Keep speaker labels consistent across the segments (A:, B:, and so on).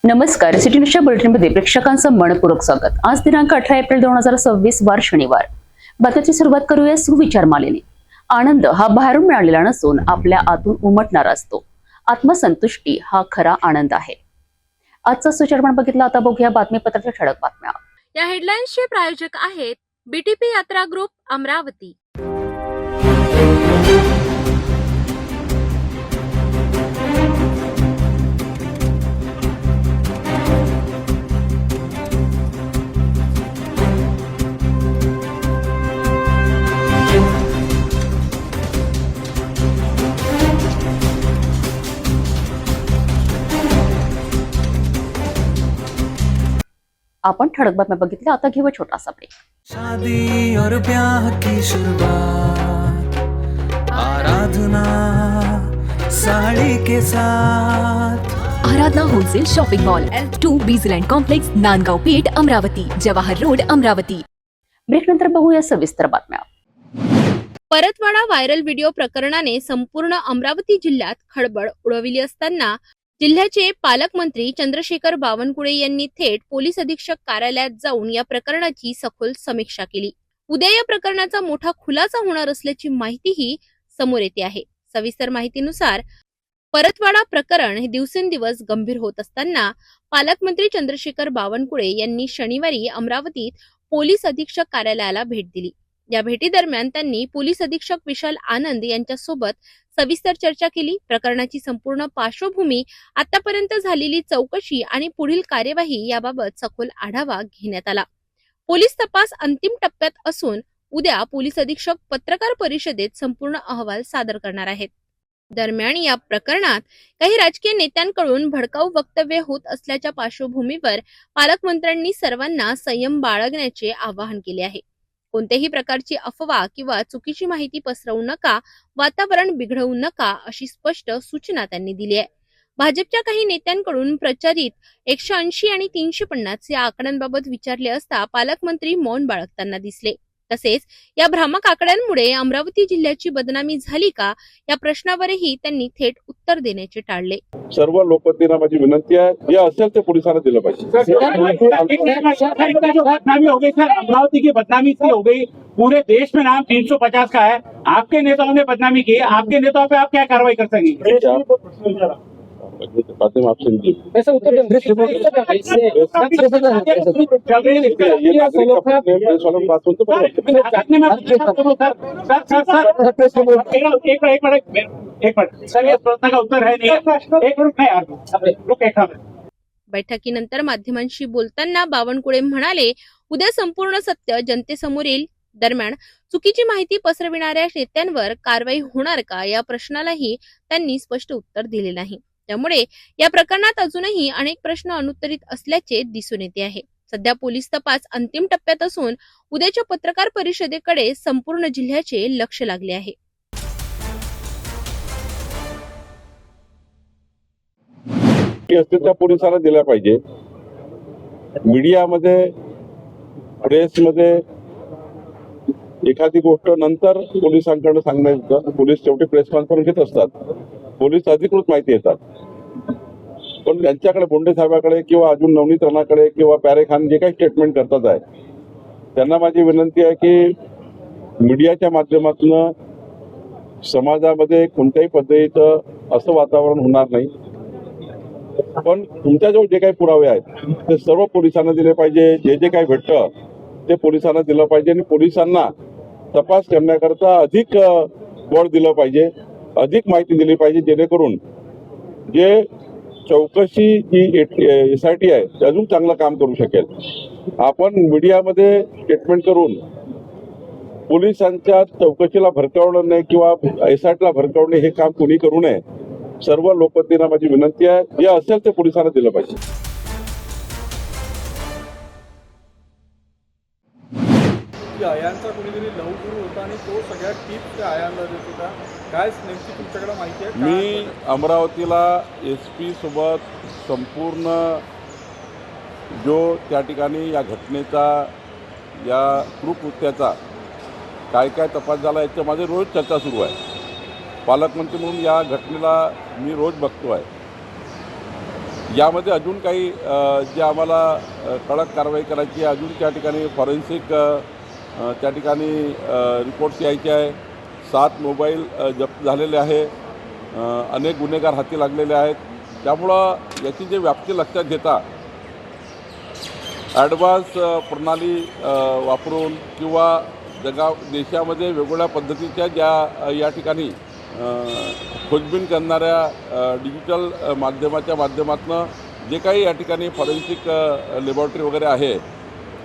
A: नमस्कार, सिटी न्यूजच्या बुलेटिनमध्ये प्रेक्षकांचं मनपूर्वक स्वागत। आज दिनांक 18 एप्रिल 2026 वार शनिवार। बातमीची सुरुवात करूया सुविचार मालेने। आनंद हा बाहेरून मिळालेला नसून आपल्या आतून उमटणारा असतो। आत्मसंतुष्टी हा खरा आनंद आहे। आजचा सुविचार बघितला, आता बघूया बातमीपत्राच्या ठळक बातम्या।
B: या हेडलाईन्सचे प्रायोजक आहेत बीटीपी यात्रा ग्रुप अमरावती।
A: आपण ठळक बातम्या बघितल्या, आता घेऊ छोटासा ब्रेक।
C: शादी और ब्याह की शुरुआत आराधना साड़ी के साथ।
D: Aradhana wholesale shopping mall L2 बीझलँड complex, Nandgaon Peth, Amravati, Jawahar road, Amravati.
A: Break नंतर बघूया सविस्तर बातम्या।
B: परतवाडा व्हायरल व्हिडिओ प्रकरणाने संपूर्ण अमरावती जिल्ह्यात खळबळ उडविली असताना जिल्ह्याचे पालकमंत्री चंद्रशेखर बावनकुळे यांनी थेट पोलीस अधीक्षक कार्यालयात जाऊन या प्रकरणाची सखोल समीक्षा केली। उद्या या प्रकरणाचा मोठा खुलासा होणार असल्याची माहितीही समोर येते आहे। सविस्तर माहितीनुसार परतवाडा प्रकरण हे दिवसेंदिवस गंभीर होत असताना पालकमंत्री चंद्रशेखर बावनकुळे यांनी शनिवारी अमरावतीत पोलीस अधीक्षक कार्यालयाला भेट दिली। या भेटीदरम्यान त्यांनी पोलीस अधीक्षक विशाल आनंद यांच्यासोबत सविस्तर चर्चा केली। प्रकरणाची संपूर्ण पार्श्वभूमी, आतापर्यंत झालेली चौकशी आणि पुढील कार्यवाही याबाबत सखोल आढावा घेण्यात आला। पोलीस तपास अंतिम टप्प्यात असून उद्या पोलीस अधीक्षक पत्रकार परिषदेत संपूर्ण अहवाल सादर करणार आहेत। दरम्यान या प्रकरणात काही राजकीय नेत्यांकडून भडकाऊ वक्तव्य होत असल्याच्या पार्श्वभूमीवर पालकमंत्र्यांनी सर्वांना संयम बाळगण्याचे आवाहन केले आहे। कोणत्याही प्रकारची अफवा किंवा चुकीची माहिती पसरवू नका, वातावरण बिघडवू नका, अशी स्पष्ट सूचना त्यांनी दिली आहे। भाजपच्या काही नेत्यांकडून प्रचारित 180 आणि 350 या आकड्यांबाबत विचारले असता पालकमंत्री मौन बाळगताना दिसले। तसेच या भ्रामक आकड्यांमुळे अमरावती जिल्ह्याची बदनामी झाली का या प्रश्नावरही त्यांनी थेट उत्तर देण्याचे टाळले।
E: सर्व लोकप्रतिनिधींना माझी विनंती आहे, जे असेल ते पोलिसांना दिलं पाहिजे।
F: बदनामी हो गई सर, अमरावती की बदनामी इसलिए हो गई, पूरे देश में नाम 350 का है। आपके नेताओं ने बदनामी की, आपके नेताओं पे आप क्या कार्रवाई कर सकेंगे?
E: आपसे
B: बैठकीनंतर माध्यमांशी बोलताना बावनकुळे म्हणाले, उद्या संपूर्ण सत्य जनतेसमोर येईल। दरम्यान चुकीची माहिती पसरविणाऱ्या नेत्यांवर कारवाई होणार का या प्रश्नालाही त्यांनी स्पष्ट उत्तर दिले नाही। त्यामुळे या प्रकरणात अजूनही अनेक प्रश्न अनुत्तरित असल्याचे दिसून येते आहे। सध्या पोलीस तपास अंतिम टप्प्यात असून उद्याच्या पत्रकार परिषदेकडे संपूर्ण जिल्ह्याचे लक्ष लागले आहे।
E: असतील त्या पोलिसांना दिल्या पाहिजे। मीडियामध्ये, प्रेसमध्ये एखादी गोष्ट नंतर पोलिसांकडे सांगण्याचं, पोलीस शेवटी प्रेस कॉन्फरन्स घेत असतात, पोलीस अधिकृत माहिती येतात, पण त्यांच्याकडे बोंडे साहेबांकडे किंवा अजून नवनीत राणाकडे किंवा प्यारे खान जे काही स्टेटमेंट करतात आहे, त्यांना माझी विनंती आहे की मीडियाच्या माध्यमातून समाजामध्ये कोणत्याही पद्धतीचं असं वातावरण होणार नाही, पण तुमच्याजवळ जे काही पुरावे आहेत ते सर्व पोलिसांना दिले पाहिजे। जे जे काही भेटतं ते पोलिसांना दिलं पाहिजे आणि पोलिसांना तपास करण्याकरता अधिक बळ दिलं पाहिजे, अधिक माहिती दिली पाहिजे, जेणेकरून जे चौकशी जी SIT आहे ते अजून चांगलं काम करू शकेल। आपण मीडियामध्ये स्टेटमेंट करून पोलिसांच्या चौकशीला भरकवणं नाही किंवा SITला भरकवणे हे काम कोणी करू नये। सर्व लोकप्रतिनिधींना माझी विनंती आहे, जे असेल ते पोलिसांना दिलं पाहिजे।
G: आयांचा कुणीतरी लवगुरू होता आणि तो सगळ्या टिप्स त्या आयांना देत होता, काय नेमकी तुमच्याकडे माहिती आहे?
E: मी अमरावतीला SP सोबत संपूर्ण जो त्या ठिकाणी या घटनेचा, या कृत्याचा काय काय तपास झाला याच्या माझे रोज चर्चा सुरू आहे। पालकमंत्री म्हणून या घटनेला मी रोज बघतो आहे। यामध्ये अजून काही जे आम्हाला कडक कारवाई करायची आहे, अजून त्या ठिकाणी फॉरेन्सिक त्या ठिकाणी रिपोर्ट्स यायचे आहे. 7 मोबाईल जप्त झालेले आहे. अनेक गुन्हेगार हाती लागलेले आहेत. त्यामुळं याची जे व्याप्ती लक्षात घेता ॲडव्हान्स प्रणाली वापरून किंवा देशामध्ये वेगवेगळ्या पद्धतीच्या ज्या या ठिकाणी खोजबीन करणाऱ्या डिजिटल माध्यमाच्या माध्यमातून जे काही या ठिकाणी फॉरेन्सिक लॅबॉरेटरी वगैरे आहे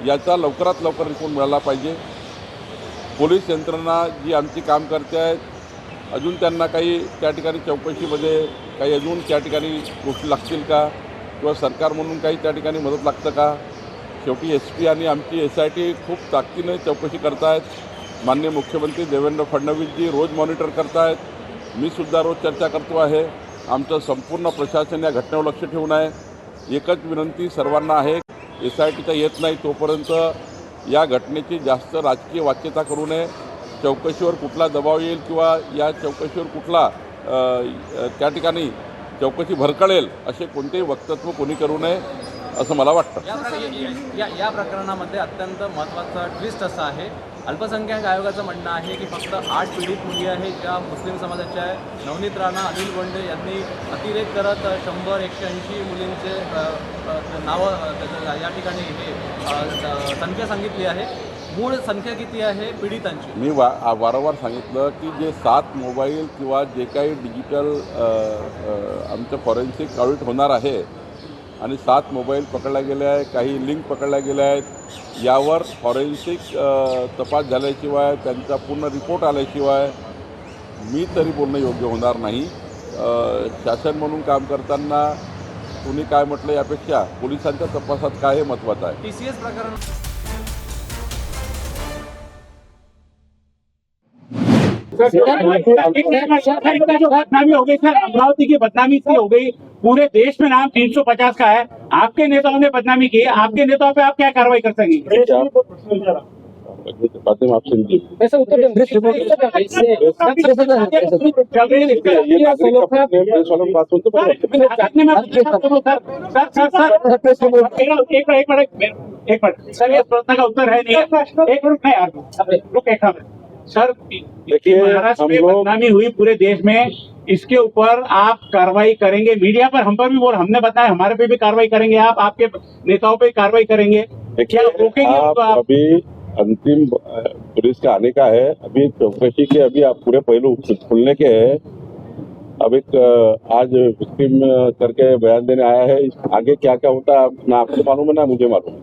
E: याचा लवकरात लवकर रिपोर्ट मिळाला पाहिजे. पोलीस यंत्रणा जी आमची काम करते आहेत, अजून त्यांना काही त्या ठिकाणी चौकशीमध्ये काही अजून त्या ठिकाणी गोष्टी लागतील का, किंवा सरकार म्हणून काही त्या ठिकाणी मदत लागतं का. शेवटी SP आणि आमची SIT खूप ताकदीने चौकशी करतायत. माननीय मुख्यमंत्री देवेंद्र फडणवीसजी रोज मॉनिटर करतायत. मी सुद्धा रोज चर्चा करतो आहे. आमचं संपूर्ण प्रशासन या घटनेवर लक्ष ठेवून आहे. एकच विनंती सर्वांना आहे, SITचा येत नाही तोपर्यंत या घटनेची जास्त राजकीय वाच्यता करू नये. चौकशीवर कुठला दबाव येईल किंवा या चौकशीवर कुठला त्या ठिकाणी चौकशी भरकळेल असे कोणतेही वक्तव्य कोणी करू नये असं मला वाटतं.
H: या प्रकरणामध्ये अत्यंत महत्त्वाचा ट्विस्ट असा आहे, अल्पसंख्याक आयोगाचं म्हणणं आहे की फक्त 8 पीडित मुली आहेत ज्या मुस्लिम समाजाच्या आहे. नवनीत राणा, अनिल बोंडे यांनी अतिरेक करत 100-180 मुलींचे नावं या ठिकाणी हे संख्या सांगितली आहे. मूळ संख्या किती आहे पीडितांची?
E: मी वारंवार सांगितलं की जे 7 मोबाईल किंवा जे काही डिजिटल आमचं फॉरेन्सिक ऑडिट होणार आहे आणि 7 मोबाईल पकडल्या गेले आहे, काही लिंक पकडल्या गेल्या आहेत, यावर फॉरेन्सिक तपास झाल्याशिवाय त्यांचा पूर्ण रिपोर्ट आल्याशिवाय मी तरी बोलणं योग्य होणार नाही. शासन म्हणून काम करताना कुणी काय म्हटलं यापेक्षा पोलिसांच्या तपासात काय हे महत्त्वाचं आहे.
H: TCS प्रकरण
F: जो बदनामी हो गई सर, अमरावती की बदनामी इसलिए हो गई, पूरे देश में नाम 350 का है. आपके नेताओं ने बदनामी की, आपके नेताओं पे आप क्या कार्रवाई कर सकेंगे? एक मिनट सर, ये प्रश्न का उत्तर है नहीं. एक मिनट नहीं, रुक एक मिनट सर.
E: देखिए,
F: महाराष्ट्र में
E: हम लोग
F: बदनामी हुई पूरे देश में, इसके ऊपर आप कार्रवाई करेंगे? मीडिया पर हम पर भी बोल, हमने बताया हमारे पे भी कार्रवाई करेंगे आप, आपके नेताओं पे कार्रवाई करेंगे क्या? रोकेंगे तो आप?
E: अभी अंतिम पुलिस का आने का है, अभी चौकसी के अभी आप पूरे पहलू खुलने के हैं. अब एक आज विक्टिम करके बयान देने आया है. आगे क्या क्या होता है ना आपको मालूम है ना मुझे मालूम है.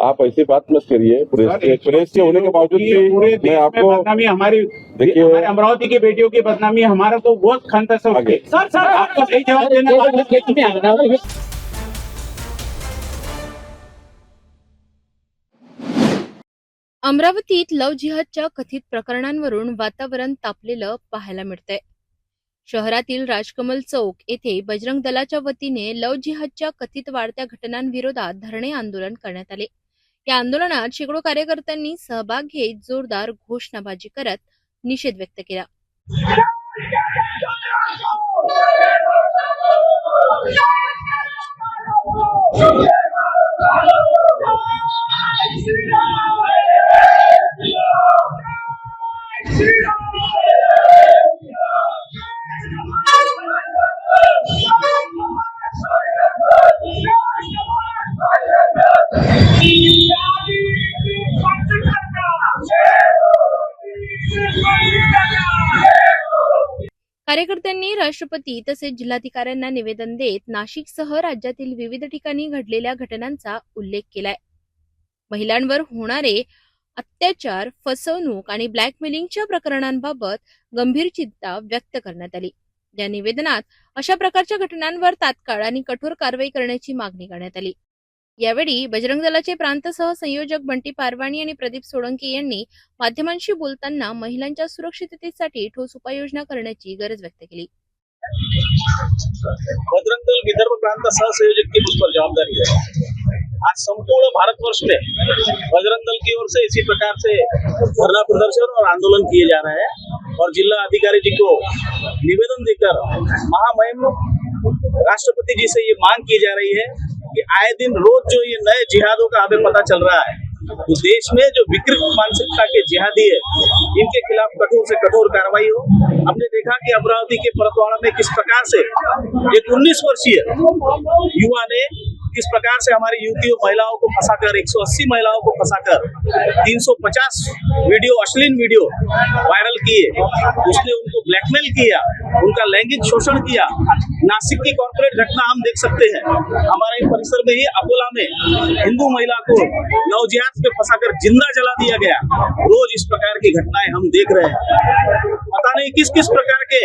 E: आप ऐसी बात मत करिए. प्रेस के होने के बावजूद भी मैं आपको
F: बदनामी हमारी,
E: देखिए,
F: हमारे अमरावती की बेटियों की बदनामी हमारा तो बहुत खंत से
E: आगे.
F: सर आपको सही जवाब देना.
B: अमरावतीत लव जिहादच्या कथित प्रकरणांवरून वातावरण तापलेलं पाहायला मिळतंय. शहरातील राजकमल चौक येथे बजरंग दलाच्या वतीने लव जिहादच्या कथित वाढत्या घटनांविरोधात धरणे आंदोलन करण्यात आले. या आंदोलनात शेकडो कार्यकर्त्यांनी सहभाग घेत जोरदार घोषणाबाजी करत निषेध व्यक्त केला. कार्यकर्त्यांनी राष्ट्रपती तसेच जिल्हाधिकाऱ्यांना निवेदन देत नाशिकसह राज्यातील विविध ठिकाणी घडलेल्या घटनांचा उल्लेख केलाय. महिलांवर होणारे अत्याचार, फसवणूक आणि ब्लॅकमेलिंगच्या प्रकरणांबाबत गंभीर चिंता व्यक्त करण्यात आली. या निवेदनात अशा प्रकारच्या घटनांवर तात्काळ आणि कठोर कारवाई करण्याची मागणी करण्यात आली. यावेळी बजरंग दलाचे प्रांत सहसंयोजक बंटी पारवाणी आणि प्रदीप सोळंके यांनी माध्यमांशी बोलताना महिलांच्या सुरक्षिततेसाठी ठोस उपाययोजना करण्याची गरज व्यक्त केली.
I: बजरंग दल विदर्भ प्रांत सहसंयोजक की मुझ पर जवाबदारी है. आज संपूर्ण भारतवर्ष में बजरंग दल की ओर से इसी प्रकार से धरना प्रदर्शन और आंदोलन किए जा रहे हैं और जिला अधिकारी जी को निवेदन देकर महामहिम राष्ट्रपति जी से ये मांग की जा रही है कि आए दिन रोज जो ये नए जिहादों का हमें पता चल रहा है, तो देश में जो विकृत मानसिकता के जिहादी है, इनके खिलाफ कठोर से कठोर कार्रवाई हो। हमने देखा कि अमरावती के परतवाड़ा में किस प्रकार से एक 19 वर्षीय युवा ने किस प्रकार से हमारी युवतियों महिलाओं को फंसाकर 180 महिलाओं को फंसाकर 350 वीडियो, अश्लील वीडियो वायरल किए। उसने उनको ब्लैकमेल किया, उनका लैंगिक शोषण किया। नासिक की कॉर्पोरेट घटना हम देख सकते हैं, हमारे परिसर में ही अकोला में हिंदू महिला को नवजिहाद पे फंसाकर जिंदा जला दिया गया। रोज इस प्रकार की घटनाएं हम देख रहे हैं। पता नहीं किस किस प्रकार के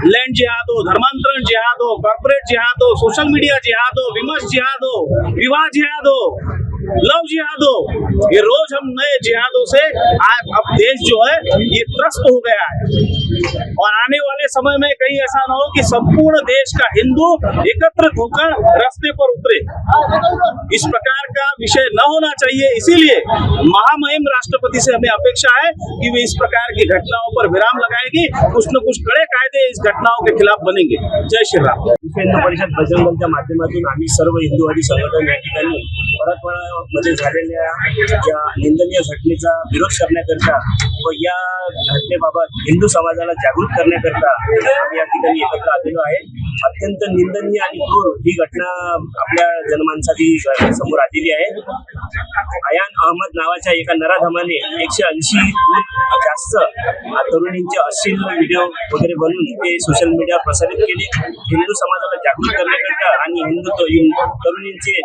I: लैंड जिहाद हो, धर्मांतरण जिहाद हो, कॉर्पोरेट जिहाद हो, सोशल मीडिया जिहाद हो, विमर्श जिहाद हो, विवाह जिहाद हो, लव जिहाद हो, ये रोज हम नए जिहादों से अब देश जो है ये त्रस्त हो गया है। और आने वाले समय में कहीं ऐसा ना हो कि संपूर्ण देश का हिंदू एकत्रित होकर रास्ते पर उतरे। इस प्रकार का विषय न होना चाहिए। इसीलिए महामहिम राष्ट्रपति से हमें अपेक्षा है कि वे इस प्रकार की घटनाओं पर विराम लगाएगी, कुछ न कुछ कड़े कायदे इस घटनाओं के खिलाफ बनेंगे। जय श्री राम।
J: विश्व हिंदू परिषद बजरंग दलच्या माध्यमातून आम्ही सर्व हिंदूवादी संघटन या ठिकाणी परतवाडामध्ये झालेल्या या निंदनीय घटनेचा विरोध करण्याकरता व या घटनेबाबत हिंदू समाजाला जागृत करण्याकरता आम्ही या ठिकाणी एकत्र आलेलो आहे। अत्यंत निंदनीय आणि क्रूर ही घटना आपल्या जनमानसाची समोर आलेली आहे। अयान अहमद नावाच्या एका नराधमाने 180 जास्त तरुणींचे अश्लील व्हिडिओ वगैरे बनवून ते सोशल मीडियावर प्रसारित केले। हिंदू समाजाला जागृत करण्याकरता आणि हिंदू तरुणींचे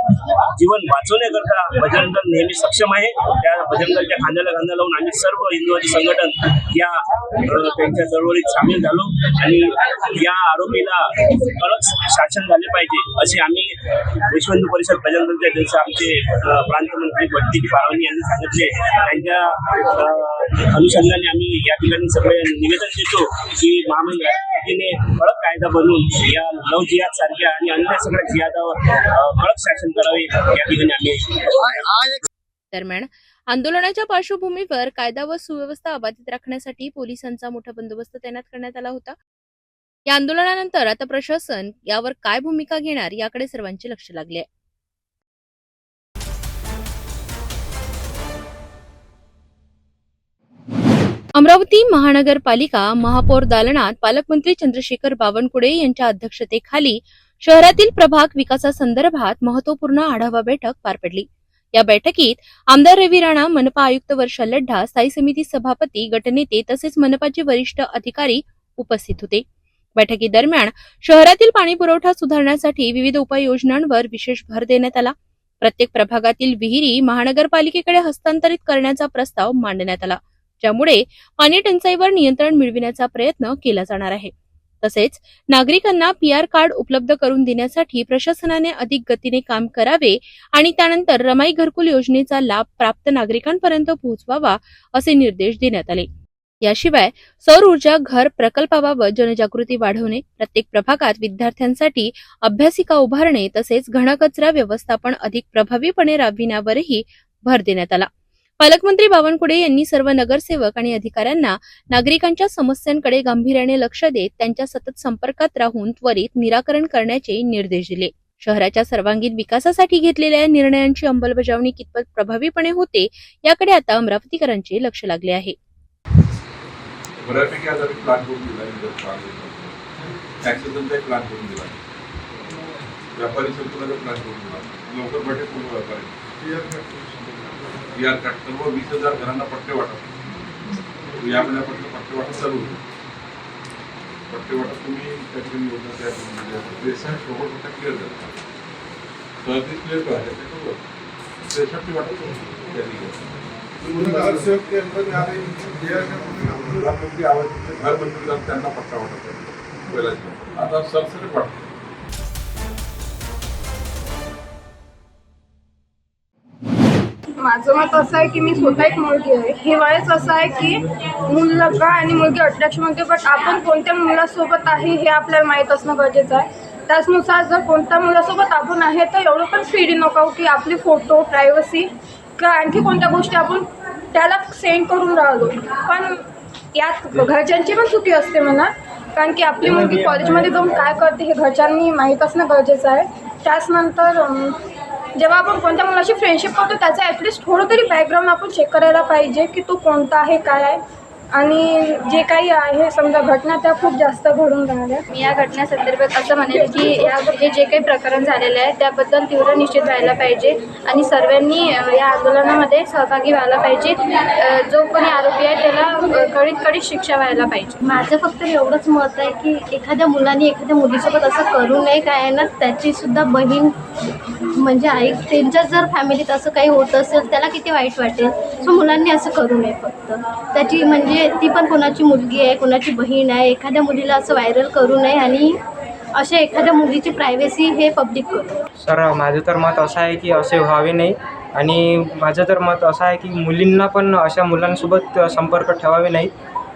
J: जीवन वाचवण्याकरता बजरंग दल नेहमी सक्षम आहे। त्या बजरंग दलच्या खांद्याला खांदा लावून आम्ही सर्व हिंदूवादी संघटन या त्यांच्या चळवळीत सामील झालो आणि या आरोपीला कडक शासन झाले पाहिजे असे आम्ही विश्व हिंदू परिषद बजरंग दलच्या अध्यक्ष आमचे प्रांतमंत्री बट्टी पारवानी यांनी सांगितले। त्यांच्या अनुषंगाने आम्ही या ठिकाणी सगळे निवेदन देतो की महामहिम राष्ट्रपतीने कडक कायदा बनवून या लव जिहाद सारख्या आणि अन्य सगळ्या जिहादावर कडक शासन करावे या ठिकाणी आम्ही।
B: दरम्यान आंदोलनाच्या पार्श्वभूमीवर कायदा व सुव्यवस्था अबाधित राखण्यासाठी पोलिसांचा मोठा बंदोबस्त तैनात करण्यात आला होता। या आंदोलनानंतर आता प्रशासन यावर काय भूमिका घेणार याकडे सर्वांचे लक्ष लागले आहे। अमरावती महानगरपालिका महापौर दालनात पालकमंत्री चंद्रशेखर बावनकुळे यांच्या अध्यक्षतेखाली शहरातील प्रभाग विकासासंदर्भात महत्वपूर्ण आढावा बैठक पार पडली। या बैठकीत आमदार रवी राणा, मनपा आयुक्त वर्षा लड्ढा, स्थायी समिती सभापती, गटनेते तसेच मनपाचे वरिष्ठ अधिकारी उपस्थित होते। बैठकीदरम्यान शहरातील पाणी पुरवठा सुधारण्यासाठी विविध उपाययोजनांवर विशेष भर देण्यात आला। प्रत्येक प्रभागातील विहिरी महानगरपालिकेकडे हस्तांतरित करण्याचा प्रस्ताव मांडण्यात आला, ज्यामुळे पाणी टंचाईवर नियंत्रण मिळविण्याचा प्रयत्न केला जाणार आहे। तसेच नागरिकांना पीआर कार्ड उपलब्ध करून देण्यासाठी प्रशासनाने अधिक गतीने काम करावे आणि त्यानंतर रमाई घरकुल योजनेचा लाभ प्राप्त नागरिकांपर्यंत पोहोचवावा असे निर्देश देण्यात आले। याशिवाय सौर ऊर्जा घर प्रकल्पाबाबत जनजागृती वाढवणे, प्रत्येक प्रभागात विद्यार्थ्यांसाठी अभ्यासिका उभारणे तसेच घनकचरा व्यवस्थापन अधिक प्रभावीपणे राबविण्यावरही भर देण्यात आला। पालकमंत्री बावनकुळे यांनी सर्व नगरसेवक आणि अधिकाऱ्यांना नागरिकांच्या समस्यांकडे गांभीर्याने लक्ष देत त्यांच्या सतत संपर्कात राहून त्वरित निराकरण करण्याचे निर्देश दिले। शहराच्या सर्वांगीण विकासासाठी घेतलेल्या निर्णयांची अंमलबजावणी कितपत प्रभावीपणे होते याकडे आता अमरावतीकरांचे लक्ष लागले आहे।
E: बऱ्यापैकी आज आम्ही प्लॅन करून दिला, ॲक्सिडेंटचा प्लॅन करून दिला, व्यापारी संकुलाचा प्लॅन करून दिला, लवकर बटे पूर्ण व्यापारी पीआर कार्ड सर्व 20,000 घरांना पट्टे वाटप या महिन्यापासून पट्टे वाटप चालू होईल। पट्टे वाटप तुम्ही त्या ठिकाणी योजना तयार करून दिली, 63 पट्टा क्लिअर झाला, 37 क्लिअर करायचे ते 63 वाटप त्या ठिकाणी नगरसेवक के अंदर प्रधानमंत्री आवास घर मंजूर त्यांना पट्टा वाटप पहिला आता सरसकट वाटप।
K: माझं मत असं आहे की मी स्वतः एक मुलगी आहे। हे वयच असं आहे की मुलगा आणि मुलगी अट्रॅक्शनमध्ये, बट आपण कोणत्या मुलासोबत आहे हे आपल्याला माहीत असणं गरजेचं आहे। त्याचनुसार जर कोणत्या मुलासोबत आपण आहे तर एवढं पण फ्री नको की आपले फोटो, प्रायव्हसी किंवा आणखी कोणत्या गोष्टी आपण त्याला सेंड करून राहिलो। पण यात घरच्यांची पण चुकी असते म्हणा, कारण की आपली मुलगी कॉलेजमध्ये जाऊन काय करते हे घरच्यांनी माहीत असणं गरजेचं आहे. त्याचनंतर जेव्हा आपण कोणत्या मुलाशी फ्रेंडशिप करतो त्याचं ॲटलिस्ट थोडं तरी बॅकग्राऊंड आपण चेक करायला पाहिजे की तो कोणता आहे, काय आहे. आणि जे काही आहे समजा घटना त्या खूप जास्त घडून राहिल्या.
L: मी या घटनेसंदर्भात असं म्हणेल की हे जे काही प्रकरण झालेलं आहे त्याबद्दल तीव्र निश्चित व्हायला पाहिजे आणि सर्वांनी या आंदोलनामध्ये सहभागी व्हायला पाहिजे. जो कोणी आरोपी आहे त्याला कडीत शिक्षा व्हायला पाहिजे.
M: माझं फक्त एवढंच मत आहे की एखाद्या मुलाने एखाद्या मुलीसोबत असं करू नये. काय आहे ना, त्याचीसुद्धा बहीण म्हणजे आई, त्यांच्या जर फॅमिलीत असं काही होत असेल त्याला किती वाईट वाटेल. सो मुलांनी असं करू नये. फक्त त्याची म्हणजे ती पण कोणाची मुलगी आहे, कोणाची बहीण आहे, एखाद्या मुलीला असं व्हायरल करू नये आणि अशा एखाद्या मुलीची प्रायव्हसी हे पब्लिक करू.
N: सर, माझं तर मत असं आहे की असे व्हावे नाही आणि माझं तर मत असं आहे की मुलींना पण अशा मुलांसोबत संपर्क ठेवावे नाही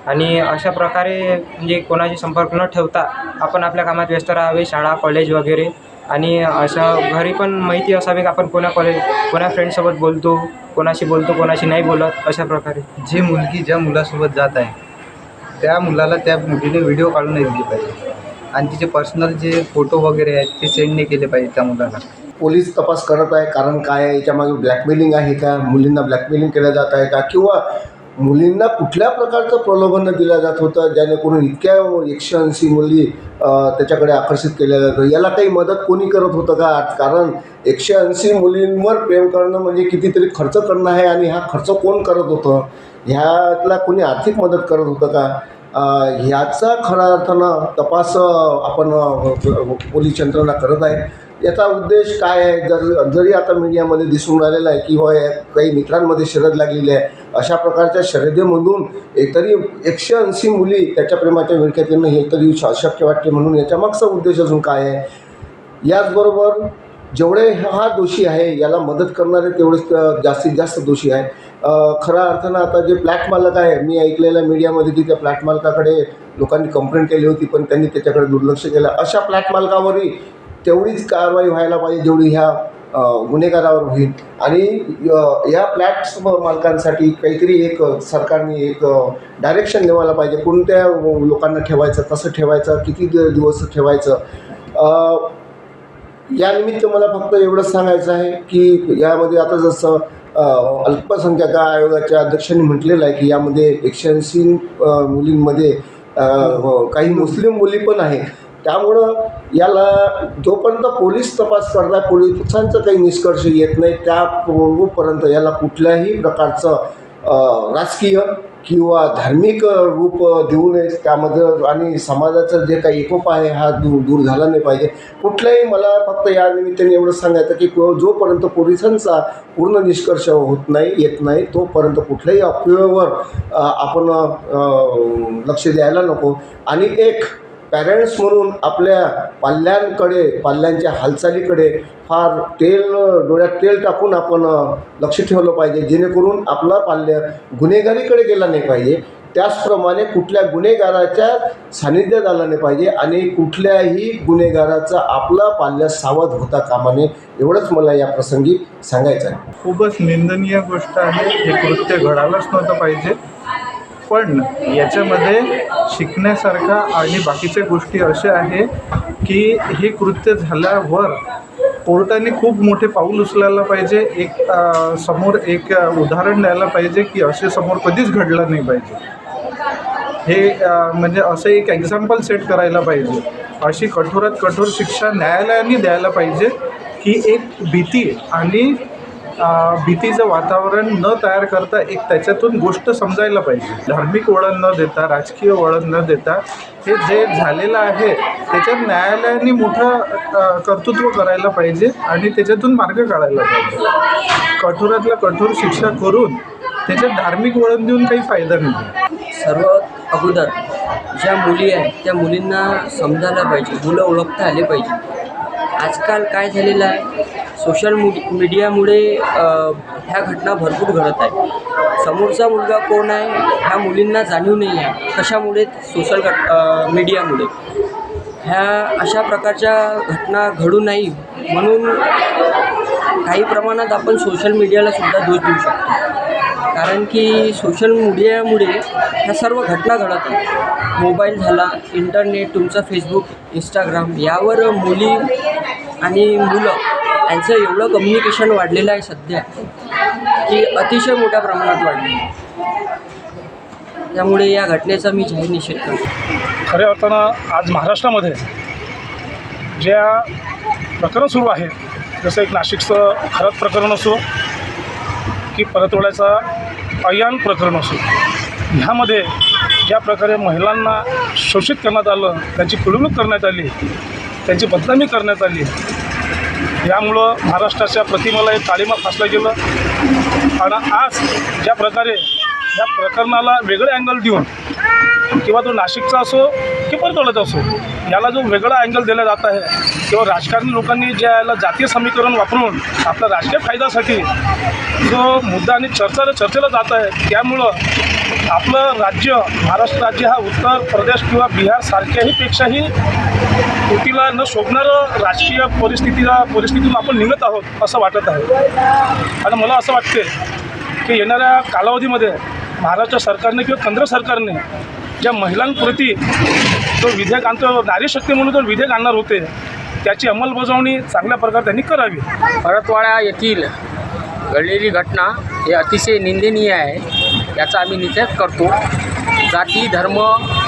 N: आणि अशा प्रकारे म्हणजे कोणाशी संपर्क न ठेवता आपण आपल्या कामात व्यस्त राहावे. शाळा, कॉलेज वगैरे आणि असं घरी पण माहिती असावी की आपण कोणा फ्रेंडसोबत बोलतो, कोणाशी बोलतो, कोणाशी नाही बोलत. अशा प्रकारे
O: जी मुलगी ज्या मुलासोबत जात आहे त्या मुलाला त्या मुलीने व्हिडिओ काढून नाही दिली पाहिजे आणि तिचे पर्सनल जे फोटो वगैरे आहेत ते सेंड नाही केले पाहिजे त्या मुलाला.
P: पोलीस तपास करत आहे. कारण काय आहे, याच्यामागे ब्लॅकमेलिंग आहे का, मुलींना ब्लॅकमेलिंग केलं जात आहे का, किंवा मुलींना कुठल्या प्रकारचं प्रलोभन दिलं जात होतं जेणेकरून इतक्या 180 मुली त्याच्याकडे आकर्षित केल्या जातं. याला काही मदत कोणी करत होतं का? कारण 180 मुलींवर प्रेम करणं म्हणजे कितीतरी खर्च करणं आहे आणि हा खर्च कोण करत होतं, ह्यातला कोणी आर्थिक मदत करत होतं का, ह्याचा खऱ्या अर्थानं तपास आपण पोलीस यंत्रणा करत आहे. याचा उद्देश काय आहे, जरी आता मीडियामध्ये दिसून राहिलेला आहे की होय काही मित्रांमध्ये शर्यत लागलेली आहे, अशा प्रकारच्या शर्यतीमधून तरी 180 मुली त्याच्या प्रेमाच्या विळख्यात येणं हे तरी अशक्य वाटते. म्हणून याच्या मागचा उद्देश अजून काय आहे. याचबरोबर जेवढे हा दोषी आहे याला मदत करणारे तेवढेच जास्तीत जास्त दोषी आहे. खऱ्या अर्थानं आता जे फ्लॅट मालक आहे, मी ऐकलेलं मीडियामध्ये की त्या फ्लॅट मालकाकडे लोकांनी कंप्लेंट केली होती पण त्यांनी त्याच्याकडे दुर्लक्ष केलं. अशा फ्लॅट मालकावरही तेवढीच कारवाई व्हायला पाहिजे जेवढी ह्या गुन्हेगारावर होईल. आणि या फ्लॅट्स मालकांसाठी काहीतरी एक सरकारने एक डायरेक्शन देवायला पाहिजे, कोणत्या लोकांना ठेवायचं, कसं ठेवायचं, किती दिवस ठेवायचं. यानिमित्त मला फक्त एवढंच सांगायचं आहे की यामध्ये आता जसं अल्पसंख्याक आयोगाच्या अध्यक्षांनी म्हटलेलं आहे की यामध्ये 180 मुलींमध्ये काही मुस्लिम मुली पण आहेत. त्यामुळं याला जोपर्यंत पोलीस तपास करतात, पोलिसांचं काही निष्कर्ष येत नाही त्यापर्यंत याला कुठल्याही प्रकारचं राजकीय किंवा धार्मिक रूप देऊ नये. त्यामध्ये आणि समाजाचं जे काही एकोपा आहे हा दूर झाला नाही पाहिजे. कुठल्याही मला फक्त या निमित्ताने एवढं सांगायचं की जोपर्यंत पोलिसांचा पूर्ण निष्कर्ष होत नाही, येत नाही, तोपर्यंत कुठल्याही अफवेवर आपण लक्ष द्यायला नको. आणि एक पॅरेंट्स म्हणून आपल्या पाल्यांच्या हालचालीकडे फार डोळ्यात तेल टाकून आपण लक्ष ठेवलं पाहिजे, जेणेकरून आपला पाल्य गुन्हेगारीकडे गेला नाही पाहिजे. त्याचप्रमाणे कुठल्या गुन्हेगाराच्या सानिध्यात आला नाही पाहिजे आणि कुठल्याही गुन्हेगाराचा आपला पाल्य सावध होता कामा नये. एवढंच मला या प्रसंगी सांगायचं आहे.
G: खूपच निंदनीय गोष्ट आहे. हे कृत्य घडायलाच नव्हतं पाहिजे. पण याच्यामध्ये शिकण्यासारखा आणि बाकीच्या गोष्टी अशा आहे की हे कृत्य झाल्यावर कोर्टाने खूप मोठे पाऊल उचलायला पाहिजे. समोर एक उदाहरण द्यायला पाहिजे की असे समोर कधीच घडलं नाही पाहिजे. हे म्हणजे असं एक एक्झाम्पल सेट करायला पाहिजे. अशी कठोरात कठोर शिक्षा न्यायालयाने द्यायला पाहिजे की एक भीती आणि भीतीचं वातावरण न तयार करता एक त्याच्यातून गोष्ट समजायला पाहिजे. धार्मिक वळण न देता, राजकीय वळण न देता हे जे झालेलं आहे त्याच्यात न्यायालयाने मोठं कर्तृत्व करायला पाहिजे आणि त्याच्यातून मार्ग काढायला पाहिजे. कठोरातला कठोर शिक्षा करून त्याच्यात धार्मिक वळण देऊन काही फायदा नाही.
Q: सर्वात अगोदर ज्या मुली आहेत त्या मुलींना समजायला पाहिजे, मुलं ओळखता आले पाहिजे. आजकाल काय झालेलं आहे, सोशल मीडियामुळे ह्या घटना भरपूर घडत आहे. समोरचा मुलगा कोण आहे ह्या मुलींना जाणीव नाही आहे. कशामुळे? सोशल मीडियामुळे. ह्या अशा प्रकारच्या घटना घडू नाही म्हणून काही प्रमाणात आपण सोशल मीडियाला सुद्धा दोष देऊ शकतो. कारण की सोशल मीडियामुळे ह्या सर्व घटना घडत आहेत. मोबाईल झाला, इंटरनेट, तुमचा फेसबुक, इंस्टाग्राम यावर मुली आणि मुलं यांचं एवढं कम्युनिकेशन वाढलेलं आहे सध्या की अतिशय मोठ्या प्रमाणात वाढलेलं आहे. त्यामुळे या घटनेचा मी जाहीर निषेध करतो.
R: खऱ्या अर्थानं आज महाराष्ट्रामध्ये ज्या प्रकरण सुरू आहे, जसं एक नाशिकचं खरंच प्रकरण असो की परतवाड्याचा अयान प्रकरण असो, ह्यामध्ये ज्या प्रकारे महिलांना शोषित करण्यात आलं, त्यांची पिळवणूक करण्यात आली, त्यांची बदनामी करण्यात आली, यामुळं महाराष्ट्राच्या प्रतिमेला एक काळिमा फासलं गेलं. आणि आज ज्या प्रकारे या प्रकरणाला वेगळे अँगल देऊन, किंवा तो नाशिकचा असो की परतवाड्याचा असो, याला जो वेगळा अँगल दिला जात आहे, किंवा राजकारणी लोकांनी ज्या याला जातीय समीकरण वापरून आपल्या राजकीय फायद्यासाठी जो मुद्दा आणि चर्चेला जात आहे, त्यामुळं आपलं राज्य, महाराष्ट्र राज्य हा उत्तर प्रदेश किंवा बिहार सारख्याही पेक्षाही कृतीला न शोभणारं राजकीय परिस्थितीतून आपण निघत आहोत असं वाटत आहे. आणि मला असं वाटते की येणाऱ्या कालावधीमध्ये महाराष्ट्र सरकारने किंवा केंद्र सरकारने ज्या महिलांप्रती जो विधेयक आणतो, नारी शक्ती म्हणून जो विधेयक आणणार होते, त्याची अंमलबजावणी चांगल्या प्रकारे त्यांनी करावी.
S: परतवाडा येथील घडलेली घटना हे अतिशय निंदनीय आहे. याचा आम्ही निषेध करतो. जाती, धर्म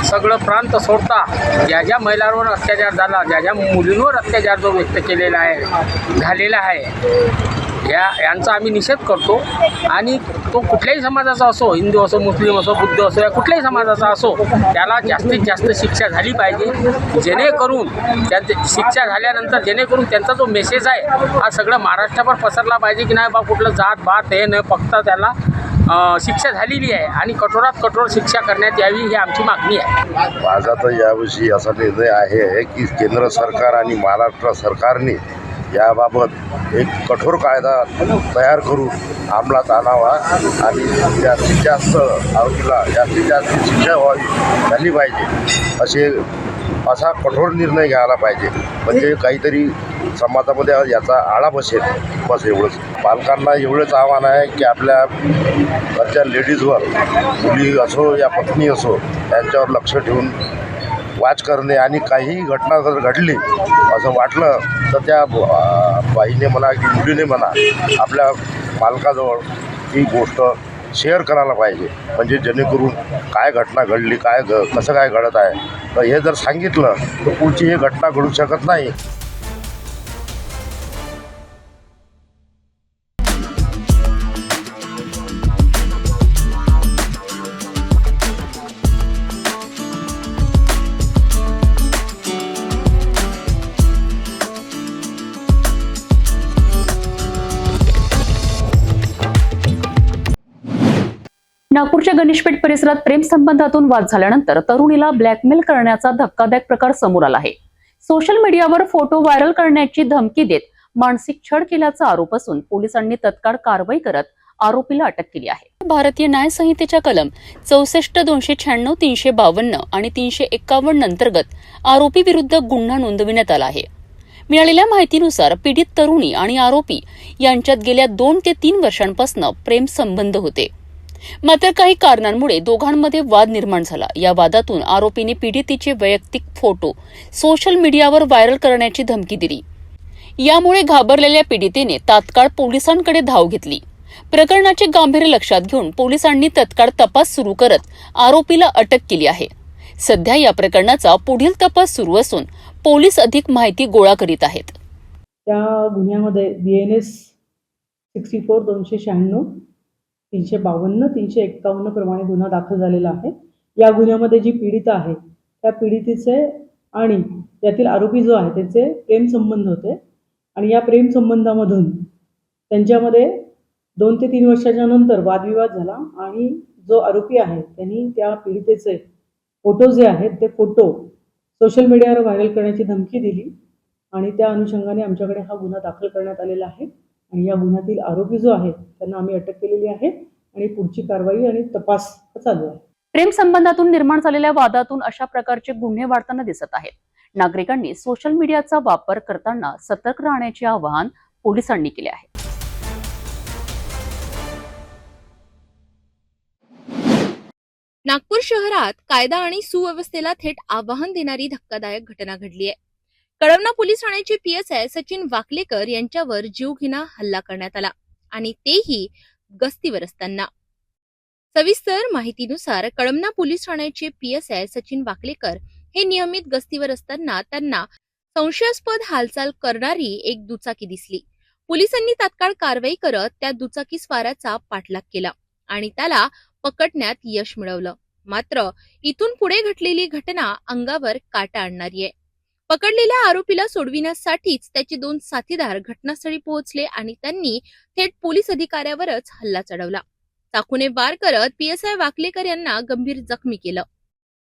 S: सगळं प्रांत सोडता ज्या महिलांवर अत्याचार झाला, ज्या मुलींवर अत्याचार जो व्यक्त केलेला आहे, झालेला आहे, यांचा आम्ही निषेध करतो. आणि तो कुठल्याही समाजाचा असो, हिंदू असो, मुस्लिम असो, बुद्ध असो, या कुठल्याही समाजाचा असो, त्याला जास्तीत जास्त शिक्षा झाली पाहिजे, जेणेकरून शिक्षा झाल्यानंतर जेणेकरून त्यांचा जो मेसेज आहे हा सगळं महाराष्ट्रावर पसरला पाहिजे की नाही बा कुठलं जात भात हे न फक्त त्याला शिक्षा झालेली आहे आणि कठोरात कठोर शिक्षा करण्यात यावी ही आमची मागणी आहे.
T: माझा तर याविषयी असा निर्णय आहे की केंद्र सरकार आणि महाराष्ट्र सरकारने याबाबत एक कठोर कायदा तयार करून अंमलात आणावा आणि जास्तीत जास्त आरोपीला जास्तीत जास्त शिक्षा व्हावी झाली पाहिजे, असा कठोर निर्णय घ्यायला पाहिजे. म्हणजे काहीतरी समाजामध्ये याचा आळा बसेल, बस एवढंच. पालकांना एवढंच आव्हान आहे की आपल्या घरच्या लेडीजवर, मुली असो या पत्नी असो, यांच्यावर लक्ष ठेवून वाच करणे आणि काही घटना जर घडली असं वाटलं तर त्या बाईने म्हणा की मुलीने म्हणा आपल्या पालकाजवळ ही गोष्ट शेअर करायला पाहिजे. म्हणजे जेणेकरून काय घटना घडली, कसं काय घडत आहे, तर हे जर सांगितलं तर पुढची ही घटना घडू शकत नाही.
A: नागपूरच्या गणेशपेठ परिसरात प्रेम संबंधातून वाद झाल्यानंतर तरुणीला ब्लॅकमेल करण्याचा धक्कादायक प्रकार समोर आला आहे. सोशल मीडियावर फोटो व्हायरल करण्याची धमकी देत मानसिक छळ केल्याचा आरोप असून पोलिसांनी तत्काळ कारवाई करत आरोपीला अटक केली आहे. भारतीय न्याय संहितेच्या कलम 64, 296, 352 आणि 351 अंतर्गत आरोपी विरुद्ध गुन्हा नोंदविण्यात आला आहे. मिळालेल्या माहितीनुसार पीडित तरुणी आणि आरोपी यांच्यात गेल्या 2 ते 3 वर्षांपासून प्रेम संबंध होते. मात्र काही कारणांमुळे दोघांमध्ये वाद निर्माण झाला. या वादातून आरोपीने पीडितेचे वैयक्तिक फोटो सोशल मीडियावर व्हायरल करण्याची धमकी दिली. यामुळे घाबरलेल्या पीडितेने तात्काळ पोलिसांकडे धाव घेतली. प्रकरणाचे गांभीर्य लक्षात घेऊन पोलिसांनी तत्काळ तपास सुरू करत आरोपीला अटक केली आहे. सध्या या प्रकरणाचा पुढील तपास सुरू असून पोलीस अधिक माहिती गोळा करीत आहेत.
U: त्या गुन्ह्यामध्ये BNS 64, 296, 352, 351 प्रमाणे गुन्हा दाखल झालेला आहे. या गुन्ह्यामध्ये जी पीडित आहे त्या पीडितेचे आणि यातील आरोपी जो आहे त्याचे प्रेम संबंध होते आणि या प्रेम संबंधामधून त्यांच्यामध्ये 2 ते 3 वर्षाच्या नंतर वादविवाद झाला आणि जो आरोपी आहे त्यांनी त्या पीडितेचे फोटो जे आहेत ते फोटो सोशल मीडियावर व्हायरल करण्याची धमकी दिली आणि त्या अनुषंगाने आमच्याकडे हा गुन्हा दाखल करण्यात आलेला आहे आणि या गुन्ह्यातील आरोपी जो आहे त्यांना आम्ही अटक केलेली आहे आणि पुढची कारवाई आणि तपास चालू आहे.
A: प्रेम संबंधातून निर्माण झालेल्या वादातून अशा प्रकारचे गुन्हे वाढताना दिसत आहेत. नागरिकांनी सोशल मीडियाचा वापर करताना सतर्क राहण्याचे आवाहन पोलिसांनी केले आहे.
B: नागपूर शहरात कायदा आणि सुव्यवस्थेला थेट आव्हान देणारी धक्कादायक घटना घडली आहे. कळमना पोलीस ठाण्याचे PSI सचिन वाकलेकर यांच्यावर जीवघेणा हल्ला करण्यात आला आणि तेही गस्तीवर असताना. सविस्तर माहितीनुसार कळमना पोलीस ठाण्याचे PSI सचिन वाकलेकर हे नियमित गस्तीवर असताना त्यांना संशयास्पद हालचाल करणारी एक दुचाकी दिसली. पोलिसांनी तात्काळ कारवाई करत त्या दुचाकी स्वाराचा पाठलाग केला आणि त्याला पकडण्यात यश मिळवलं. मात्र इथून पुढे घडलेली घटना अंगावर काटा आणणारी आहे. पकडलेल्या आरोपीला सोडविण्यासाठीच त्याचे 2 साथीदार घटनास्थळी पोहोचले आणि त्यांनी थेट पोलीस अधिकाऱ्यावरच हल्ला चढवला. चाकूने वार करत PSI वाकलेकर यांना गंभीर जखमी केलं.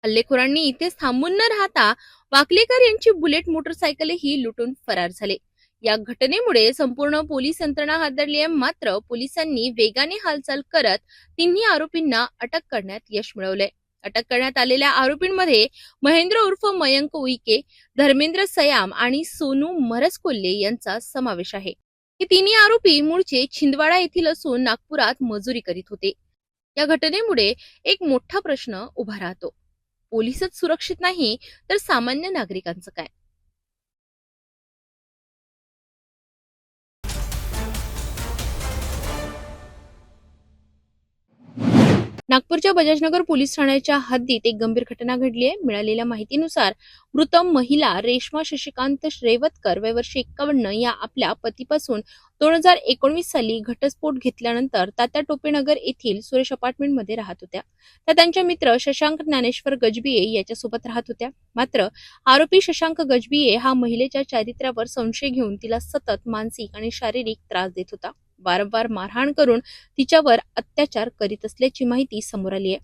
B: हल्लेखोरांनी इथेच थांबून न राहता वाकलेकर यांची बुलेट मोटरसायकलही लुटून फरार झाले. या घटनेमुळे संपूर्ण पोलीस यंत्रणा हादरली आहे. मात्र पोलिसांनी वेगाने हालचाल करत तिन्ही आरोपींना अटक करण्यात यश मिळवलंय. अटक करण्यात आलेल्या आरोपींमध्ये महेंद्र उर्फ मयंक उईके, धर्मेंद्र सयाम आणि सोनू मरस कोल्हे यांचा समावेश आहे. हे तिन्ही आरोपी मूळचे छिंदवाडा येथील असून नागपुरात मजुरी करीत होते. या घटनेमुळे एक मोठा प्रश्न उभा राहतो. पोलीसच सुरक्षित नाही तर सामान्य नागरिकांचं काय? नागपूरच्या बजाजनगर पोलीस ठाण्याच्या हद्दीत एक गंभीर घटना घडली आहे. मिळालेल्या माहितीनुसार मृत महिला रेश्मा शशिकांत रेवतकर वय वर्ष 51 या आपल्या पतीपासून 2019 साली घटस्फोट घेतल्यानंतर तात्या टोपेनगर येथील सुरेश अपार्टमेंटमध्ये राहत होत्या. त्या त्यांच्या मित्र शशांक ज्ञानेश्वर गजबिये याच्यासोबत राहत होत्या. मात्र आरोपी शशांक गजबिये हा महिलेच्या चारित्र्यावर संशय घेऊन तिला सतत मानसिक आणि शारीरिक त्रास देत होता. वारंवार मारहाण करून तिच्यावर अत्याचार करीत असल्याची माहिती समोर आली आहे.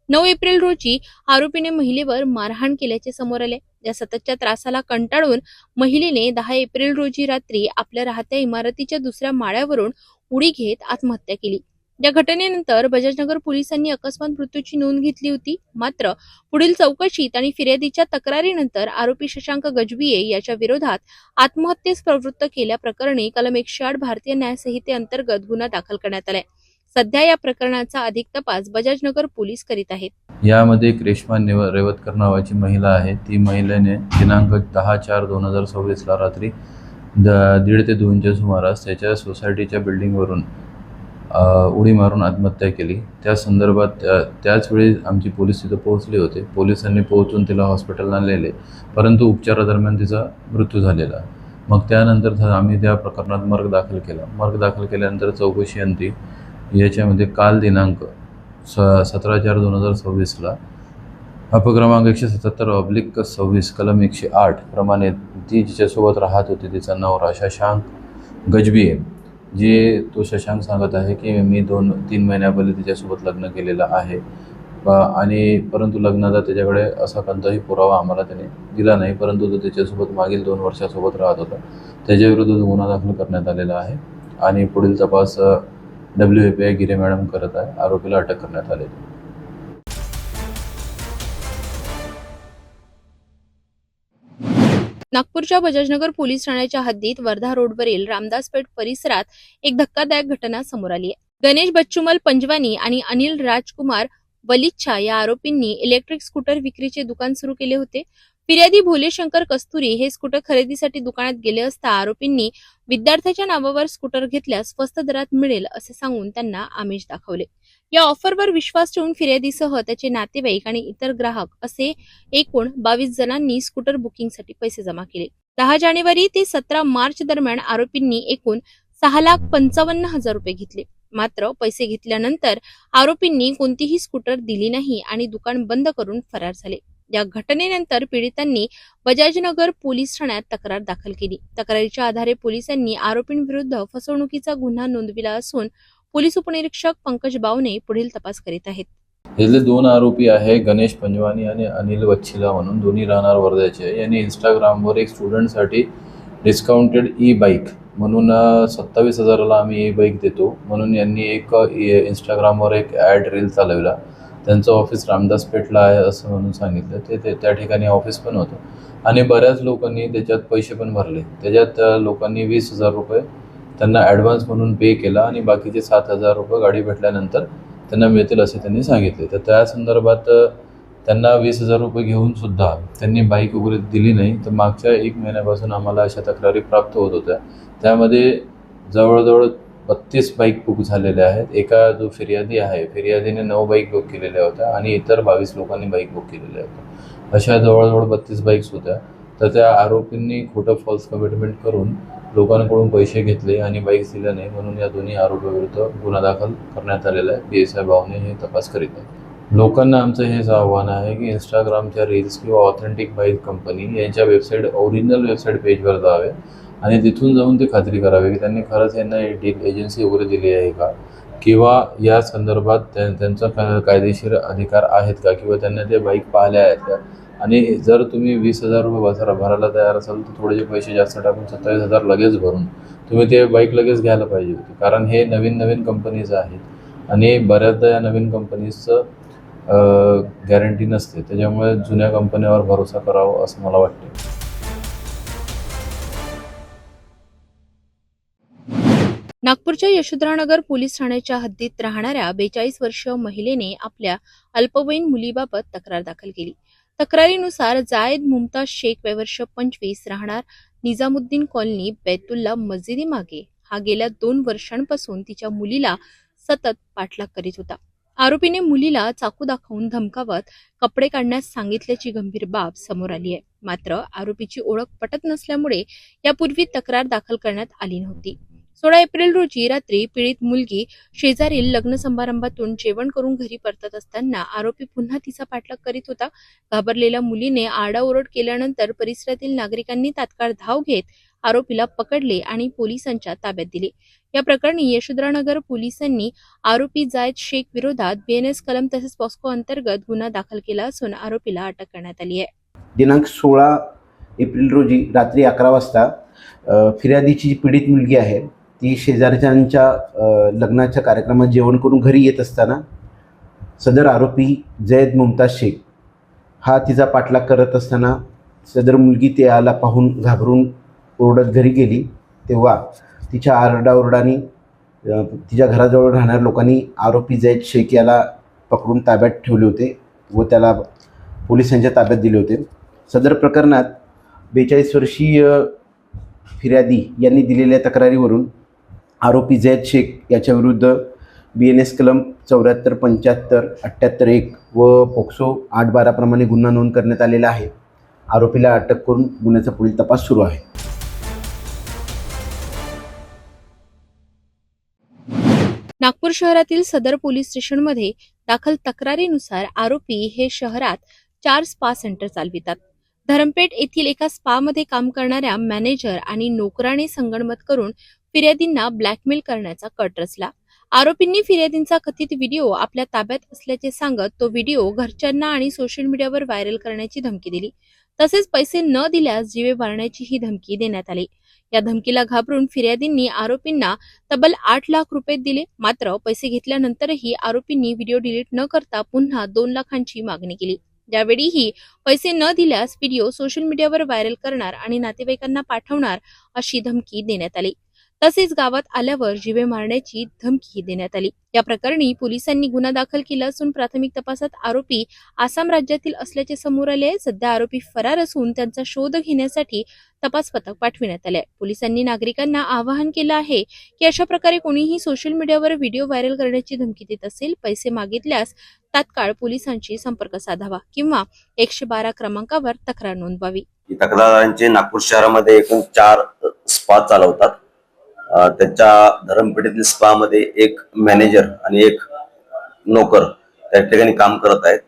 B: 9 एप्रिल रोजी आरोपीने महिलेवर मारहाण केल्याचे समोर आले. या सततच्या त्रासाला कंटाळून महिलेने 10 एप्रिल रोजी रात्री आपल्या राहत्या इमारतीच्या दुसऱ्या माळ्यावरून उडी घेत आत्महत्या केली. या घटनेनंतर बजाजनगर पोलिसांनी अकस्मात मृत्यूची नोंद घेतली होती. मात्र पुढील चौकशीत आणि फिर्यादीच्या तक्रारीनंतर आरोपी शशांक गजबिये याच्या विरोधात आत्महत्येस प्रवृत्त केल्याप्रकरणी कलम 108 भारतीय न्याय संहितेअंतर्गत गुन्हा दाखल करण्यात आलाय. सध्या या प्रकरणाचा अधिक तपास बजाजनगर पोलीस करीत आहेत.
C: यामध्ये एक रेश्मा रेवतकर नावाची महिला आहे. ती महिलेने दिनांक 10/4/2026 ला रात्री 1:30 ते 2च्या सुमारास त्याच्या सोसायटीच्या बिल्डिंगवरून उडी मारून आत्महत्या केली. त्या संदर्भात त्याच वेळी आमची पोलीस तिथं पोहोचले होते. पोलिसांनी पोहोचून तिला हॉस्पिटलला नेले, परंतु उपचारादरम्यान तिचा मृत्यू झालेला. मग त्यानंतर आम्ही त्या प्रकरणात मर्ग दाखल केला. मर्ग दाखल केल्यानंतर चौकशी अंती याच्यामध्ये काल दिनांक 17/4/2026 ला अपक्रमांक 177/26 कलम 108 प्रमाणे ती जिच्यासोबत राहत होती तिचा नवरा शशांक गजबिये, जे तो शशांक सांगत आहे की मी 2-3 महिन्यापहिले तिच्यासोबत लग्न केलेलं आहे आणि परंतु लग्नाचा त्याच्याकडे असा कोणताही पुरावा आम्हाला त्याने दिला नाही, परंतु तो त्याच्यासोबत मागील 2 वर्षासोबत राहत होता. त्याच्याविरुद्ध गुन्हा दाखल करण्यात आलेला आहे आणि पुढील तपास WFI गिरे मॅडम करत आहे. आरोपीला अटक करण्यात आली.
B: नागपूरच्या बजाजनगर पोलीस ठाण्याच्या हद्दीत वर्धा रोडवरील रामदासपेठ परिसरात एक धक्कादायक घटना समोर आली आहे. गणेश बच्चूमल पंजवानी आणि अनिल राजकुमार वलिच्छा या आरोपींनी इलेक्ट्रिक स्कूटर विक्रीचे दुकान सुरू केले होते. फिर्यादी भोलेशंकर कस्तुरी हे स्कूटर खरेदीसाठी दुकानात गेले असता आरोपींनी विद्यार्थ्याच्या नावावर स्कूटर घेतल्यास स्वस्त दरात मिळेल असे सांगून त्यांना आमिष दाखवले. या ऑफरवर विश्वास ठेवून फिर्यादीसह त्याचे नातेवाईक आणि इतर ग्राहक असे एकूण 22 जणांनी स्कूटर बुकिंगसाठी पैसे जमा केले. 10 जानेवारी ते 17 मार्च दरम्यान आरोपींनी एकूण 6,55,000 रुपये घेतले. मात्र पैसे घेतल्यानंतर आरोपींनी कोणतीही स्कूटर दिली नाही आणि दुकान बंद करून फरार झाले. या घटनेनंतर पीडितांनी बजाजनगर पोलीस ठाण्यात तक्रार दाखल केली. तक्रारीच्या आधारे पोलिसांनी आरोपींविरुद्ध फसवणुकीचा गुन्हा नोंदविला असून पोलीस उपनिरीक्षक पंकज बावने पुढील तपास करीत आहेत.
C: यातले 2 आरोपी आहे गणेश पंजवानी आणि अनिल वच्छिला म्हणून, दोन्ही राहणार वर्ध्याचे. यांनी इंस्टाग्रामवर एक स्टुडंटसाठी डिस्काउंटेड ई बाईक म्हणून 27,000ला आम्ही ई बाईक देतो म्हणून यांनी एक इंस्टाग्रामवर एक ॲड रील चालवला. त्यांचं ऑफिस रामदासपेठला आहे असं म्हणून सांगितलं. ते त्या ठिकाणी ऑफिस पण होतं आणि बऱ्याच लोकांनी त्याच्यात पैसे पण भरले. त्याच्यात लोकांनी 20,000 रुपये त्यांना ॲडव्हान्स म्हणून पे केला आणि बाकीचे 7,000 रुपये गाडी भेटल्यानंतर त्यांना मिळतील असे त्यांनी सांगितले. तर त्या संदर्भात त्यांना 20,000 रुपये घेऊन सुद्धा त्यांनी बाईक वगैरे दिली नाही. तर मागच्या 1 महिन्यापासून आम्हाला अशा तक्रारी प्राप्त होत होत्या. त्यामध्ये जवळजवळ 32 बाईक बुक झालेल्या आहेत. एका जो फिर्यादी आहे, फिर्यादीने 9 बाईक बुक केलेल्या होत्या आणि इतर 22 लोकांनी बाईक बुक केलेल्या होत्या. अशा जवळजवळ 32 बाईक्स होत्या. तर त्या आरोपींनी खोटं फॉल्स कमिटमेंट करून लोकांकडून पैसे घेतले आणि बाईक्स दिल्या नाही, म्हणून या दोन्ही आरोपीविरुद्ध गुन्हा दाखल करण्यात आलेला आहे. PSI भावने हे तपास करीत आहे. लोकांना आमचं हेच आव्हान आहे की इंस्टाग्रामच्या रील्स किंवा ऑथेंटिक बाईक कंपनी यांच्या वेबसाईट, ओरिजिनल वेबसाईट पेजवर जावे आणि तिथून जाऊन ते खात्री करावे की त्यांनी खरंच यांना एजन्सी वगैरे दिली आहे का, किंवा या संदर्भात त्यांचा कायदेशीर अधिकार आहेत का, किंवा त्यांना ते बाईक पाहिल्या आहेत का. आणि जर तुम्ही 20,000 रुपये भरायला तयार असाल तर थोडेसे पैसे जास्त टाकून 27,000 लगेच भरून तुम्ही ते बाईक लगेच घ्यायला पाहिजे होती. कारण हे नवीन कंपनीज आहेत आणि बऱ्याचदा या नवीन कंपनीजचं गॅरंटी नसते. त्याच्यामुळे जुन्या कंपन्यावर भरोसा करावा असं मला वाटतं.
B: नागपूरच्या यशोधरानगर पोलीस ठाण्याच्या हद्दीत राहणाऱ्या 42 वर्षीय महिलेने आपल्या अल्पवयीन मुलीबाबत तक्रार दाखल केली. तक्रारीनुसार जायद मुमताज शेख वय वर्ष 25 राहणार निजामुद्दीन कॉलनी बैतुल्ला मस्जिदी मागे हा गेल्या 2 वर्षांपासून तिच्या मुलीला सतत पाठलाग करीत होता. आरोपीने मुलीला चाकू दाखवून धमकावत कपडे काढण्यास सांगितल्याची गंभीर बाब समोर आली आहे. मात्र आरोपीची ओळख पटत नसल्यामुळे यापूर्वी तक्रार दाखल करण्यात आली नव्हती. 16 एप्रिल रोजी रात्री पीडित मुलगी शेजारील लग्न समारंभातून जेवण करून घरी परतत असताना आरोपी पुन्हा तिचा पाठलाग करीत होता. घाबरलेल्या मुलीने आरडाओरड केल्यानंतर परिसरातील नागरिकांनी तात्काळ धाव घेत आरोपीला पकडले आणि पोलिसांच्या ताब्यात दिले. या प्रकरणी यशोधरानगर पोलिसांनी आरोपी जायद शेख विरोधात BNS कलम तसेच पॉस्को अंतर्गत गुन्हा दाखल केला असून आरोपीला अटक करण्यात आली आहे.
D: दिनांक 16 एप्रिल रोजी रात्री 11 वाजता फिर्यादीची जी पीडित मुलगी आहे ती शेजारच्यांच्या लग्नाच्या कार्यक्रमात जेवण करून घरी येत असताना सदर आरोपी जैद मुमताज शेख हा तिचा पाठलाग करत असताना सदर मुलगी त्याला पाहून घाबरून ओरडत घरी गेली. तेव्हा तिच्या आरडाओरडाने तिच्या घराजवळ राहणाऱ्या लोकांनी आरोपी जैद शेख याला पकडून ताब्यात ठेवले होते व त्याला पोलिसांच्या ताब्यात दिले होते. सदर प्रकरणात 42 वर्षीय फिर्यादी यांनी दिलेल्या तक्रारीवरून आरोपी जैद शेख याच्याविरुद्ध BNS कलम 74, 75, 78(1) व पोक्सो 8(12) प्रमाणे गुन्हा नोंद करण्यात आलेला आहे. आरोपीला अटक करून गुन्ह्याचा पुढील तपास सुरू आहे.
B: नागपूर शहरातील सदर पोलीस स्टेशनमध्ये दाखल तक्रारीनुसार आरोपी हे शहरात 4 स्पा सेंटर चालवितात. धरमपेठ येथील एका स्पामध्ये काम करणाऱ्या मॅनेजर आणि नोकराने संगनमत करून फिर्यादींना ब्लॅकमेल करण्याचा कट रचला. आरोपींनी फिर्यादींचा कथित व्हिडिओ आपल्या ताब्यात असल्याचे सांगत तो व्हिडिओ घरच्यांना आणि सोशल मीडियावर व्हायरल करण्याची धमकी दिली. तसेच पैसे न दिल्यास जीवे मारण्याची ही धमकी देण्यात आली. या धमकीला घाबरून फिर्यादींनी आरोपींना तब्बल 8 लाख रुपये दिले. मात्र पैसे घेतल्यानंतरही आरोपींनी व्हिडिओ डिलीट न करता पुन्हा 2 लाखांची मागणी केली. यावेळीही पैसे न दिल्यास व्हिडिओ सोशल मीडियावर व्हायरल करणार आणि नातेवाईकांना पाठवणार अशी धमकी देण्यात आली. तसेच गावात आल्यावर जीवे मारण्याची धमकी देण्यात आली. या प्रकरणी पोलिसांनी गुन्हा दाखल केला असून प्राथमिक तपासात आरोपी आसाम राज्यातील असल्याचे समोर आले आहे. सध्या आरोपी फरार असून त्यांचा शोध घेण्यासाठी तपास पथक पाठविण्यात आले आहे. पोलिसांनी नागरिकांना आवाहन केलं आहे की अशा प्रकारे कोणीही सोशल मीडियावर व्हिडिओ व्हायरल करण्याची धमकी देत असेल, पैसे मागितल्यास तात्काळ पोलिसांशी संपर्क साधावा किंवा 112 क्रमांकावर तक्रार नोंदवावी.
V: तक्रारदारांचे नागपूर शहरामध्ये एकूण 4 स्पा चालवतात. त्याच्या धरमपेठेतील स्पा मध्ये एक मॅनेजर आणि एक नोकर त्या ठिकाणी काम करत आहेत.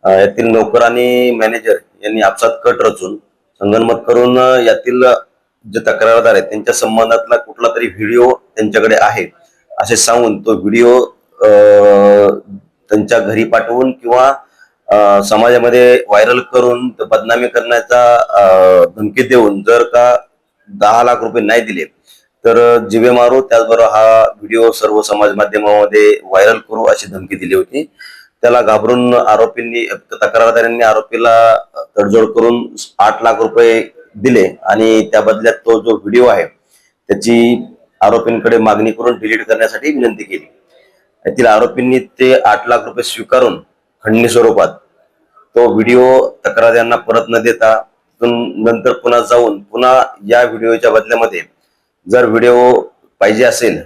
V: यातील नोकर आणि मॅनेजर यांनी आपसात कट रचून संगनमत करून यातील जे तक्रारदार आहेत त्यांच्या संबंधातला कुठला तरी व्हिडिओ त्यांच्याकडे आहे असे सांगून तो व्हिडिओ त्यांच्या घरी पाठवून किंवा समाजामध्ये व्हायरल करून बदनामी करण्याचा धमकी देऊन जर का 10 लाख रुपये नाही दिले तर जीवे मारू, त्याचबरोबर हा व्हिडिओ सर्व समाज माध्यमामध्ये व्हायरल करू अशी धमकी दिली होती. त्याला घाबरून आरोपींनी तक्रारदारांनी आरोपीला तडजोड करून 8 लाख रुपये दिले आणि त्या बदल्यात तो जो व्हिडिओ आहे त्याची आरोपींकडे मागणी करून डिलीट करण्यासाठी विनंती केली. यातील आरोपींनी ते 8 लाख रुपये स्वीकारून खंडणी स्वरूपात तो व्हिडिओ तक्रारदारांना परत न देता नंतर पुन्हा जाऊन पुन्हा या व्हिडिओच्या बदल्यामध्ये जर व्हिडिओ पाहिजे असेल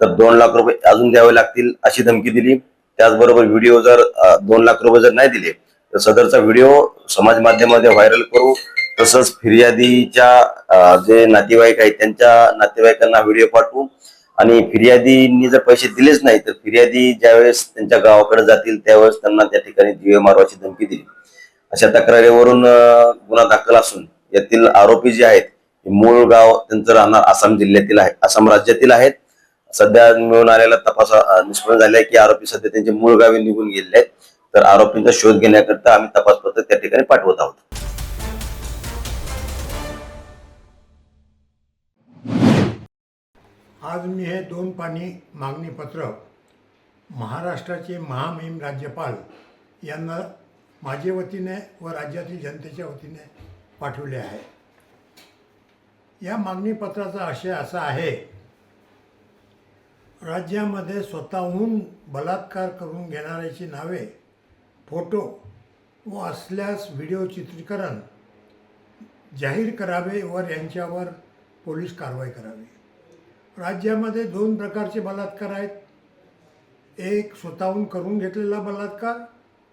V: तर 2 लाख रुपये अजून द्यावे लागतील अशी धमकी दिली. त्याचबरोबर व्हिडिओ जर 2 लाख रुपये जर नाही दिले तर सदरचा व्हिडिओ समाज माध्यमामध्ये व्हायरल करू, तसंच फिर्यादीच्या जे नातेवाईक आहेत त्यांच्या नातेवाईकांना व्हिडिओ पाठवू आणि फिर्यादींनी जर पैसे दिलेच नाही तर फिर्यादी ज्यावेळेस त्यांच्या गावाकडे जातील त्यावेळेस त्यांना त्या ठिकाणी जीवे मारवाची धमकी दिली. अशा तक्रारीवरून गुन्हा दाखल असून यातील आरोपी जे आहेत मूळ गाव त्यांचं राहणार आसाम जिल्ह्यातील आहे, आसाम राज्यातील आहेत. सध्या मिळून आलेला तपास निष्पन्न झालाय की आरोपी सध्या त्यांचे मूळ गावी निघून गेलेले आहेत. तर आरोपींचा शोध घेण्याकरिता आम्ही तपास पथक त्या ठिकाणी पाठवत आहोत.
F: आज मी हे 2 पानी मागणी पत्र महाराष्ट्राचे महामहिम राज्यपाल यांना माझ्या वतीने व राज्यातील जनतेच्या वतीने पाठवले आहे. या मागणी पत्राचा आशय असा आहे, राज्यामध्ये स्वतःहून बलात्कार करून घेणाऱ्याची नावे, फोटो व असल्यास व्हिडिओ चित्रीकरण जाहीर करावे व यांच्यावर पोलीस कारवाई करावी. राज्यामध्ये 2 प्रकारचे बलात्कार आहेत. एक स्वतःहून करून घेतलेला बलात्कार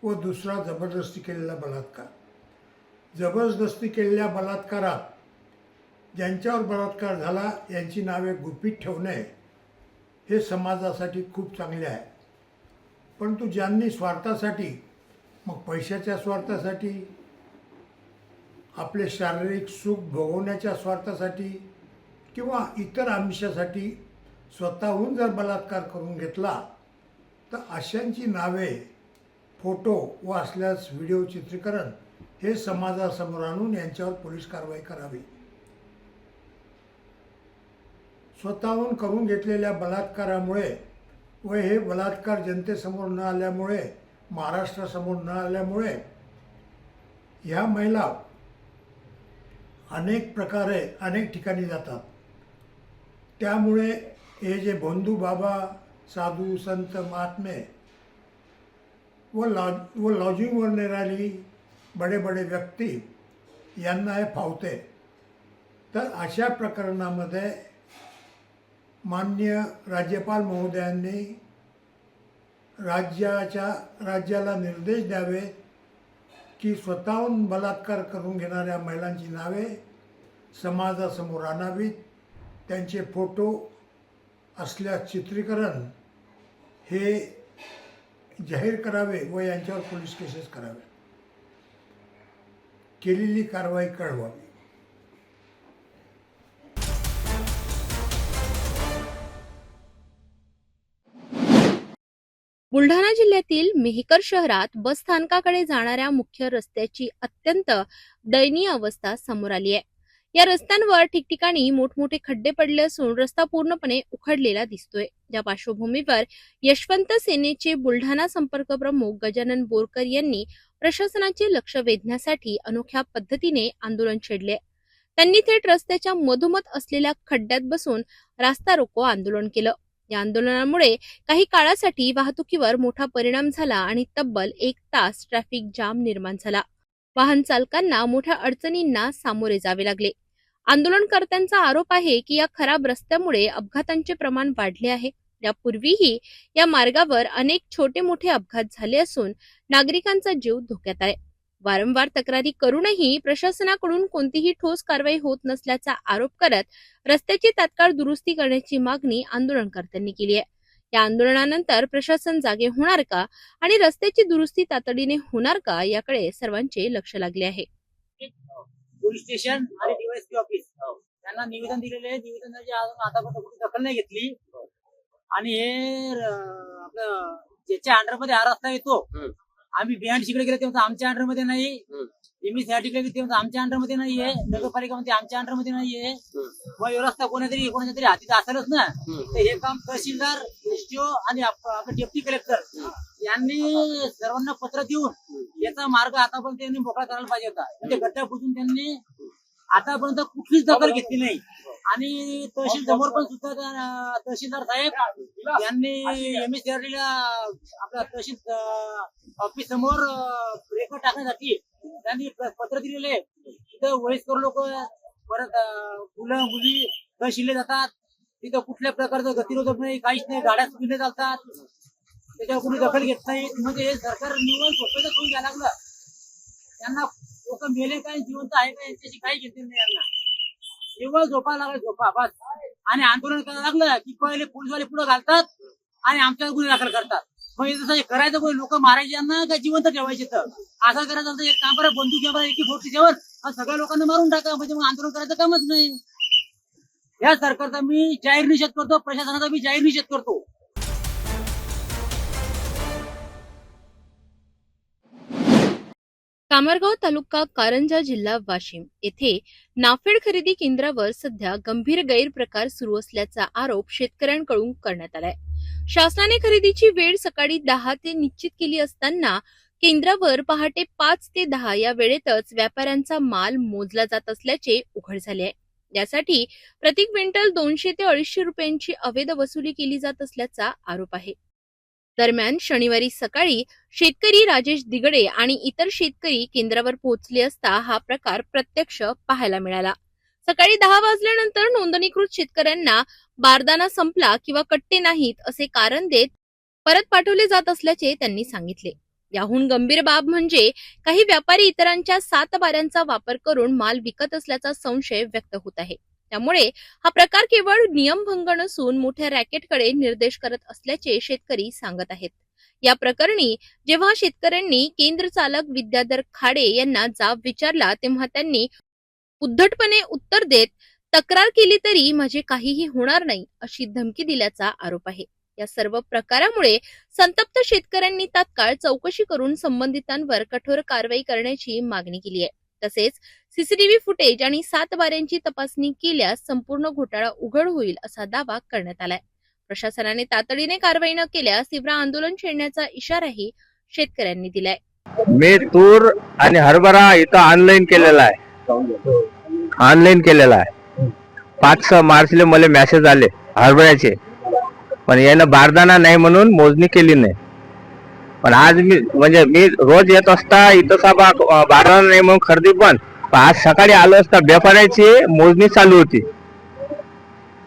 F: व दुसरा जबरदस्ती केलेला बलात्कार. जबरदस्ती केलेल्या बलात्कारात ज्यांच्यावर बलात्कार झाला यांची नावे गुपित ठेवणे हे समाजासाठी खूप चांगले आहे. परंतु ज्यांनी स्वार्थासाठी, मग पैशाच्या स्वार्थासाठी, आपले शारीरिक सुख भोगवण्याच्या स्वार्थासाठी किंवा इतर आमिषासाठी स्वतःहून जर बलात्कार करून घेतला तर अशांची नावे, फोटो व असल्यास व्हिडिओ चित्रीकरण हे समाजासमोर आणून यांच्यावर पोलीस कारवाई करावी. स्वतःहून करून घेतलेल्या बलात्कारामुळे व हे बलात्कार जनतेसमोर न आल्यामुळे, महाराष्ट्रासमोर न आल्यामुळे ह्या महिला अनेक प्रकारे अनेक ठिकाणी जातात. त्यामुळे हे जे बंधू बाबा, साधू, संत, महात्मे व लॉजिंगवर नेणारी बडे बडे व्यक्ती यांना हे फावते. तर अशा प्रकरणामध्ये माननीय राज्यपाल महोदयांनी राज्याला निर्देश द्यावे की स्वतःहून बलात्कार करून घेणाऱ्या महिलांची नावे समाजासमोर आणावीत, त्यांचे फोटो असल्यास चित्रीकरण हे जाहीर करावे व यांच्यावर पोलीस केसेस करावे, केलेली कारवाई कळवावी.
B: बुलढाणा जिल्ह्यातील मेहकर शहरात बस स्थानकाकडे जाणाऱ्या मुख्य रस्त्याची अत्यंत दयनीय अवस्था समोर आली आहे. या रस्त्यांवर ठिकठिकाणी मोठमोठे खड्डे पडले असून रस्ता पूर्णपणे उखडलेला दिसतोय. या पार्श्वभूमीवर यशवंत सेनेचे बुलढाणा संपर्क प्रमुख गजानन बोरकर यांनी प्रशासनाचे लक्ष वेधण्यासाठी अनोख्या पद्धतीने आंदोलन छेडले. त्यांनी थेट रस्त्याच्या मधोमध असलेल्या खड्ड्यात बसून रास्ता रोको आंदोलन केलं. या आंदोलनामुळे काही काळासाठी वाहतुकीवर मोठा परिणाम झाला आणि तब्बल 1 तास ट्रॅफिक जाम निर्माण झाला. वाहन चालकांना मोठ्या अडचणींना सामोरे जावे लागले. आंदोलनकर्त्यांचा आरोप आहे की या खराब रस्त्यामुळे अपघातांचे प्रमाण वाढले आहे. यापूर्वीही या मार्गावर अनेक छोटे मोठे अपघात झाले असून नागरिकांचा जीव धोक्यात आहे. वारंवार तक्रारी करूनही प्रशासनाकडून कोणतीही ठोस कारवाई होत नसल्याचा आरोप करत रस्त्याची तात्काळ दुरुस्ती करण्याची मागणी आंदोलनकर्त्यांनी केली आहे. या आंदोलनानंतर प्रशासन जागे होणार का आणि रस्त्याची दुरुस्ती तातडीने होणार का याकडे सर्वांचे लक्ष लागले आहे.
H: पोलीस स्टेशन आणि डीवायएसपी ऑफिस यांना निवेदन दिलेले आहे. निवेदनाची आतापर्यंत कुठे दखल नाही घेतली आणि हे आपलं ज्याच्या अंडरमध्ये हा रस्ता येतो, आम्ही बिहांड तिकडे गेलो तेव्हा आमच्या अंडरमध्ये नाही, एमएस या ठिकाणी तेव्हा आमच्या अंडरमध्ये नाहीये, नगरपालिकामध्ये आमच्या अंडरमध्ये नाहीये. मग हे रस्ता कोणाच्या तरी हातीत असेलच ना. तर हे काम तहसीलदार, एसटीओ आणि आपले डेप्टी कलेक्टर यांनी सर्वांना पत्र देऊन याचा मार्ग आतापर्यंत त्यांनी मोकळा करायला पाहिजे होता. म्हणजे गड्डा बुजून त्यांनी आतापर्यंत कुठलीच दखल घेतली नाही. आणि तहसील समोर पण सुद्धा तहसीलदार साहेब यांनी MSRD ला आपल्या तहसील ऑफिस समोर रेकॉर्ड टाकण्यासाठी त्यांनी पत्र दिलेले. तिथं वयस्कर लोक परत मुलं मुली तहसीलला जातात, तिथं कुठल्या प्रकारचं गतिरोधक नाही, काहीच नाही, गाड्या सुविधा चालतात, त्याच्यावर कोणी दखल घेत नाही. म्हणजे हे सरकार निवड झोपेचं करून घ्यायला लागलं. त्यांना लोक मेले काय जिवंत आहे का यांच्याशी काही घेतले नाही. यांना निवड झोपा लागला, झोपा बस. आणि आंदोलन करायला लागलं की पहिले पोलीसवाले पुढे घालतात आणि आमच्यावर गुन्हे दाखल करतात. मग हे तसं करायचं, कोणी लोक मारायचे यांना का जिवंत ठेवायचे? तर असं करायचं एक काम करा, बंदूक घ्या AK-47 सगळ्या लोकांना मारून टाका, म्हणजे मग आंदोलन करायचं कामच नाही. या सरकारचा मी जाहीर निषेध करतो, प्रशासनाचा मी जाहीर निषेध करतो.
B: कामरगाव तालुका कारंजा जिल्हा वाशिम येथे नाफेड खरेदी केंद्रावर सध्या गंभीर गैरप्रकार सुरू असल्याचा आरोप शेतकऱ्यांकडून करण्यात आलाय. शासनाने खरेदीची वेळ सकाळी 10 ते निश्चित केली असताना केंद्रावर पहाटे 5 ते 10 या वेळेतच व्यापाऱ्यांचा माल मोजला जात असल्याचे उघड झाले आहे. यासाठी प्रति क्विंटल 200 ते 250 रुपयांची अवैध वसुली केली जात असल्याचा आरोप आहे. दरम्यान शनिवारी सकाळी शेतकरी राजेश दिगडे आणि इतर शेतकरी केंद्रावर पोहोचले असता हा प्रकार प्रत्यक्ष पाहायला मिळाला. सकाळी 10 वाजल्यानंतर नोंदणीकृत शेतकऱ्यांना बारदाना संपला किंवा कट्टे नाहीत असे कारण देत परत पाठवले जात असल्याचे त्यांनी सांगितले. याहून गंभीर बाब म्हणजे काही व्यापारी इतरांच्या 7 बाऱ्यांचा वापर करून माल विकत असल्याचा संशय व्यक्त होत आहे. त्यामुळे हा प्रकार केवळ नियमभंग नसून मोठ्या रॅकेटकडे निर्देश करत असल्याचे शेतकरी सांगत आहेत. या प्रकरणी जेव्हा शेतकऱ्यांनी केंद्र चालक विद्याधर खाडे यांना जाब विचारला तेव्हा त्यांनी उद्धटपणे उत्तर देत तक्रार केली तरी माझे काहीही होणार नाही अशी धमकी दिल्याचा आरोप आहे. या सर्व प्रकारामुळे संतप्त शेतकऱ्यांनी तात्काळ चौकशी करून संबंधितांवर कठोर कारवाई करण्याची मागणी केली आहे. तसेच सीसीटीव्ही फुटेज आणि 7 बाऱ्यांची तपासणी केल्यास संपूर्ण घोटाळा उघड होईल असा दावा करण्यात आलाय. प्रशासनाने तातडीने कारवाई न केल्यास तीव्र आंदोलन छेडण्याचा इशाराही शेतकऱ्यांनी दिलाय.
I: मी तूर आणि हरभरा इथं ऑनलाईन केलेला आहे. 5 मार्चला मला मेसेज आले हरभऱ्याचे, पण यानं बारदाना नाही म्हणून मोजणी केली नाही. पण आज मी रोज येत असता इथं बारदाना नाही म्हणून खरेदी पण आज सकाळी आलो असता व्यापाऱ्याची मोजणी चालू होती.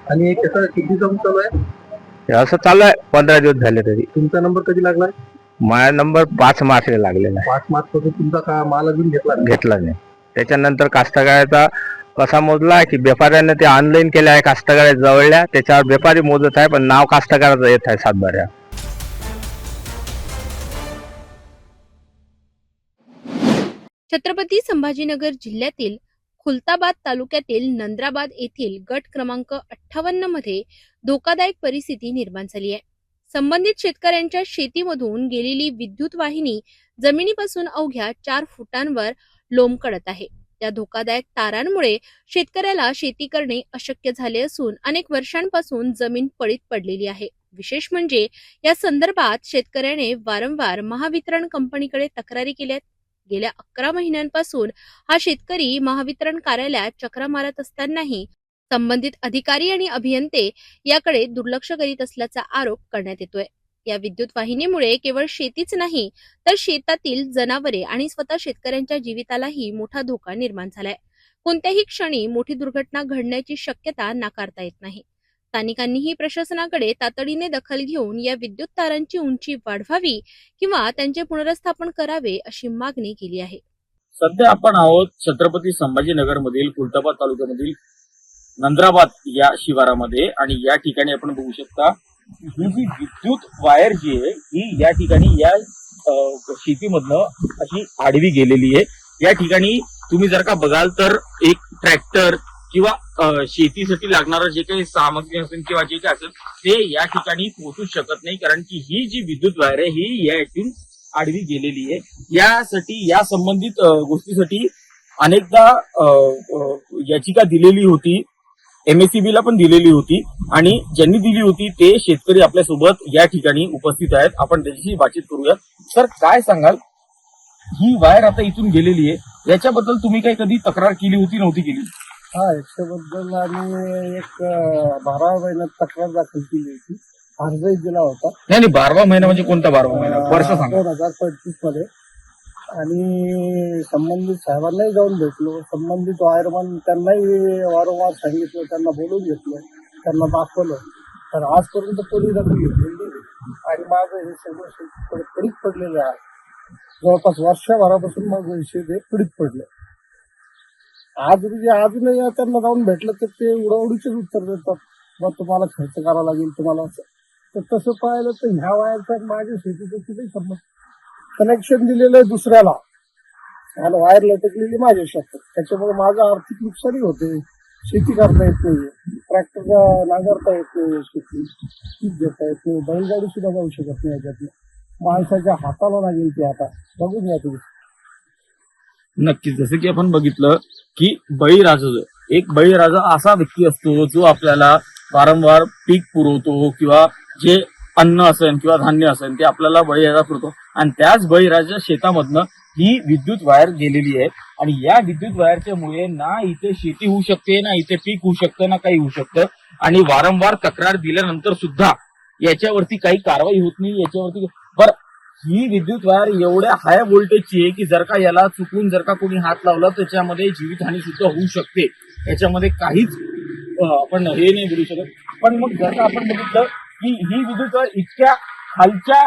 J: आणि किती जम चालू आहे?
I: असं चालू आहे 15 दिवस झाले तरी.
J: तुमचा नंबर कधी लागलाय?
I: माझा नंबर 5 मार्चला लागलेला आहे.
J: 5 मार्च पासून तुमचा माल अजून
I: घेतला नाही. त्याच्यानंतर कास्तकाराचा कसा मोजला की व्यापाऱ्याने ते ऑनलाईन केलं आहे, कास्तकारा जवळल्या त्याच्यावर व्यापारी मोजत आहे, पण नाव कास्तकाराचं येत आहे 7 बाऱ्या.
B: छत्रपती संभाजीनगर जिल्ह्यातील खुलताबाद तालुक्यातील नंद्राबाद येथील गट क्रमांक 58 मध्ये धोकादायक परिस्थिती निर्माण झाली आहे. संबंधित शेतकऱ्यांच्या शेतीमधून गेलेली विद्युत वाहिनी जमिनीपासून अवघ्या 4 फुटांवर लोंबकळत आहे. त्या धोकादायक तारांमुळे शेतकऱ्याला शेती करणे अशक्य झाले असून अनेक वर्षांपासून जमीन पडीत पडलेली आहे. विशेष म्हणजे या संदर्भात शेतकऱ्याने वारंवार महावितरण कंपनीकडे तक्रारी केल्यात. गेल्या 11 महिन्यांपासून हा शेतकरी महावितरण कार्यालयात चक्रा मारत असतानाही संबंधित अधिकारी आणि अभियंते याकडे दुर्लक्ष करीत असल्याचा आरोप करण्यात येतोय. या विद्युत वाहिनीमुळे केवळ शेतीच नाही तर शेतातील जनावरे आणि स्वतः शेतकऱ्यांच्या जीवितालाही मोठा धोका निर्माण झालाय. कोणत्याही क्षणी मोठी दुर्घटना घडण्याची शक्यता नाकारता येत नाही. स्थानिकांनीही प्रशासनाकडे तातडीने दखल घेऊन या विद्युत तारांची उंची वाढवावी किंवा त्यांचे पुनर्स्थापन करावे अशी मागणी केली आहे.
W: सध्या आपण आहोत छत्रपती संभाजीनगर मधील खुलताबाद तालुक्यामधील नंद्राबाद या शिवारामध्ये आणि या ठिकाणी आपण बघू शकता ही जी विद्युत वायर जी आहे ही या ठिकाणी या शेतीमधनं अशी आडवी गेलेली आहे. या ठिकाणी तुम्ही जर का बघाल तर एक ट्रॅक्टर किंवा शेतीसाठी लागणारं जे काही सामग्री असेल किंवा जे काही असेल ते या ठिकाणी पोहोचू शकत नाही, कारण की ही जी विद्युत वायर आहे ही यातून आडवी गेलेली आहे. यासाठी या संबंधित गोष्टीसाठी अनेकदा याचिका दिलेली होती, MSEB ला पण दिलेली होती आणि ज्यांनी दिली होती ते शेतकरी आपल्यासोबत या ठिकाणी उपस्थित आहेत. आपण त्याच्याशी बातचीत करूया. सर, काय सांगाल, ही वायर आता इथून गेलेली आहे याच्याबद्दल तुम्ही काही कधी तक्रार केली होती नव्हती केली?
J: हा याच्याबद्दल आम्ही एक 12 महिन्यात तक्रार दाखल केली होती, अर्जही दिला होता.
W: नाही 12वा महिना म्हणजे कोणता 12वा महिना, वर्ष सांगा.
J: 2025 मध्ये. आणि संबंधित साहेबांनाही जाऊन भेटलो, संबंधित वायरमन त्यांनाही वारंवार सांगितलं, त्यांना बोलून घेतलं, त्यांना दाखवलं, तर आजपर्यंत कोणी दखल घेतलेली नाही. आणि माझं हे सगळं पडीत पडलेलं आहे. जवळपास वर्षभरापासून माझं विषय ते पडीत पडले. आज म्हणजे अजूनही त्यांना जाऊन भेटलं तर ते उडवडीचेच उत्तर देतात, मग तुम्हाला खर्च करावा लागेल तुम्हाला. तर तसं पाहिलं तर ह्या वायरचा माझ्या शेतीचं किती संबंध. कनेक्शन दिलेलं आहे दुसऱ्याला आणि वायर लटकलेली माझ्या शेतात, त्याच्यामुळे माझं आर्थिक नुकसानही होते. शेती करता येत नाही, ट्रॅक्टर नांगरता येत नाही, शेती पीक घेता येत नाही, बैलगाडी सुद्धा जाऊ शकत नाही याच्यातनं. माणसाच्या हाताला लागेल ते आता बघून घ्या तुम्ही.
W: नक्कीच, जसं की आपण बघितलं की बळीराजा, एक बळीराजा असा व्यक्ती असतो जो आपल्याला वारंवार पीक पुरवतो किंवा जे अन्न असेल किंवा धान्य असेल ते आपल्याला बळीराजा पुरवतो. आणि त्याच बळीराजा शेतामधनं ही विद्युत वायर गेलेली आहे. आणि या विद्युत वायरच्या मुळे ना इथे शेती होऊ शकते, ना इथे पीक होऊ शकतं, ना काही होऊ शकतं. आणि वारंवार तक्रार दिल्यानंतर सुद्धा याच्यावरती काही कारवाई होत नाही. याच्यावरती बरं, ही विद्युत वायर एवढ्या हाय व्होल्टेजची आहे की जर का याला चुकून जर का कोणी हात लावला त्याच्यामध्ये जीवितहानी सुद्धा होऊ शकते. याच्यामध्ये काहीच आपण हे नाही बोलू शकत. पण मग जर का आपण बघितलं की ही विद्युत वायर इतक्या खालच्या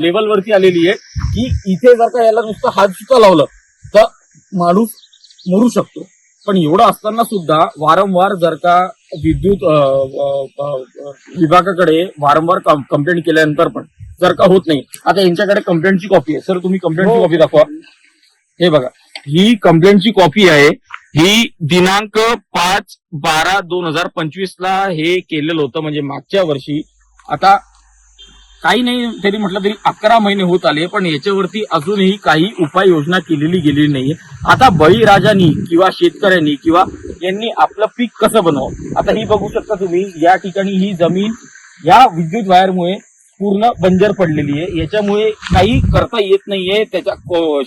W: लेवलवरती आलेली आहे की इथे जर का याला नुसतं हात सुद्धा लावलं तर माणूस मरू शकतो. पण एवढं असताना सुद्धा वारंवार जर का विद्युत विभागाकडे वारंवार कंप्लेंट केल्यानंतर पण जर का होत नाही. आता यांच्याकडे कंप्लेंटची कॉपी आहे. सर तुम्ही कंप्लेंटची कॉपी दाखवा. हे बघा, ही कंप्लेंटची कॉपी आहे. ही दिनांक 5/12/2025 ला हे केलेलं होतं, म्हणजे मागच्या वर्षी. आता काही नाही तरी म्हटलं तरी 11 महिने होत आले, पण याच्यावरती अजूनही काही उपाययोजना केलेली गेलेली नाहीये. आता बळीराजांनी किंवा शेतकऱ्यांनी किंवा यांनी आपलं पीक कसं बनवावं. आता ही बघू शकता तुम्ही, या ठिकाणी ही जमीन या विद्युत वायरमुळे पूर्ण बंजर पडलेली आहे. याच्यामुळे काही करता येत नाहीये. त्याच्या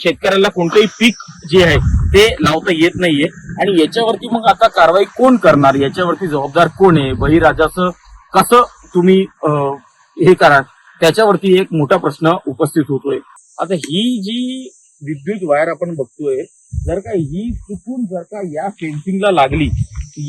W: शेतकऱ्याला कोणतंही पीक जे आहे ते लावता येत नाहीये. आणि याच्यावरती मग आता कारवाई कोण करणार, याच्यावरती जबाबदार कोण आहे, बळीराजाचं कसं तुम्ही हे करा, त्याच्यावरती एक मोठा प्रश्न उपस्थित होतोय. आता ही जी विद्युत वायर आपण बघतोय, जर का ही चुकून जर का या फेन्सिंगला लागली,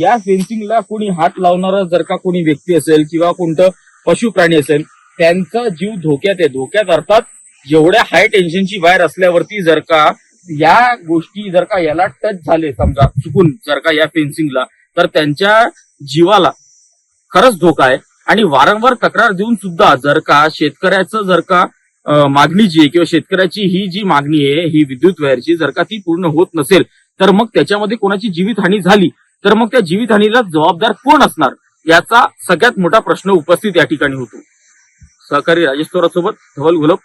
W: या फेन्सिंगला कोणी हात लावणारा जर का कोणी व्यक्ती असेल किंवा कोणतं पशु प्राणी असेल, त्यांचा जीव धोक्यात आहे. धोक्यात अर्थात जेवढ्या हाय टेन्शनची वायर असल्यावरती जर का या गोष्टी जर का याला टच झाले समजा चुकून जर का या फेन्सिंगला, तर त्यांच्या जीवाला खरंच धोका आहे. आणि वारंवार तक्रार देऊन सुद्धा जर का शेतकऱ्याचं जर का मागणी जी आहे किंवा शेतकऱ्याची ही जी मागणी आहे ही विद्युत वायरची जर का ती पूर्ण होत नसेल, तर मग त्याच्यामध्ये कोणाची जीवितहानी झाली तर मग त्या जीवितहानीला जबाबदार कोण असणार, याचा सगळ्यात मोठा प्रश्न उपस्थित या ठिकाणी होतो. सहकारी राजेश थोरात सोबत धवल घोलप,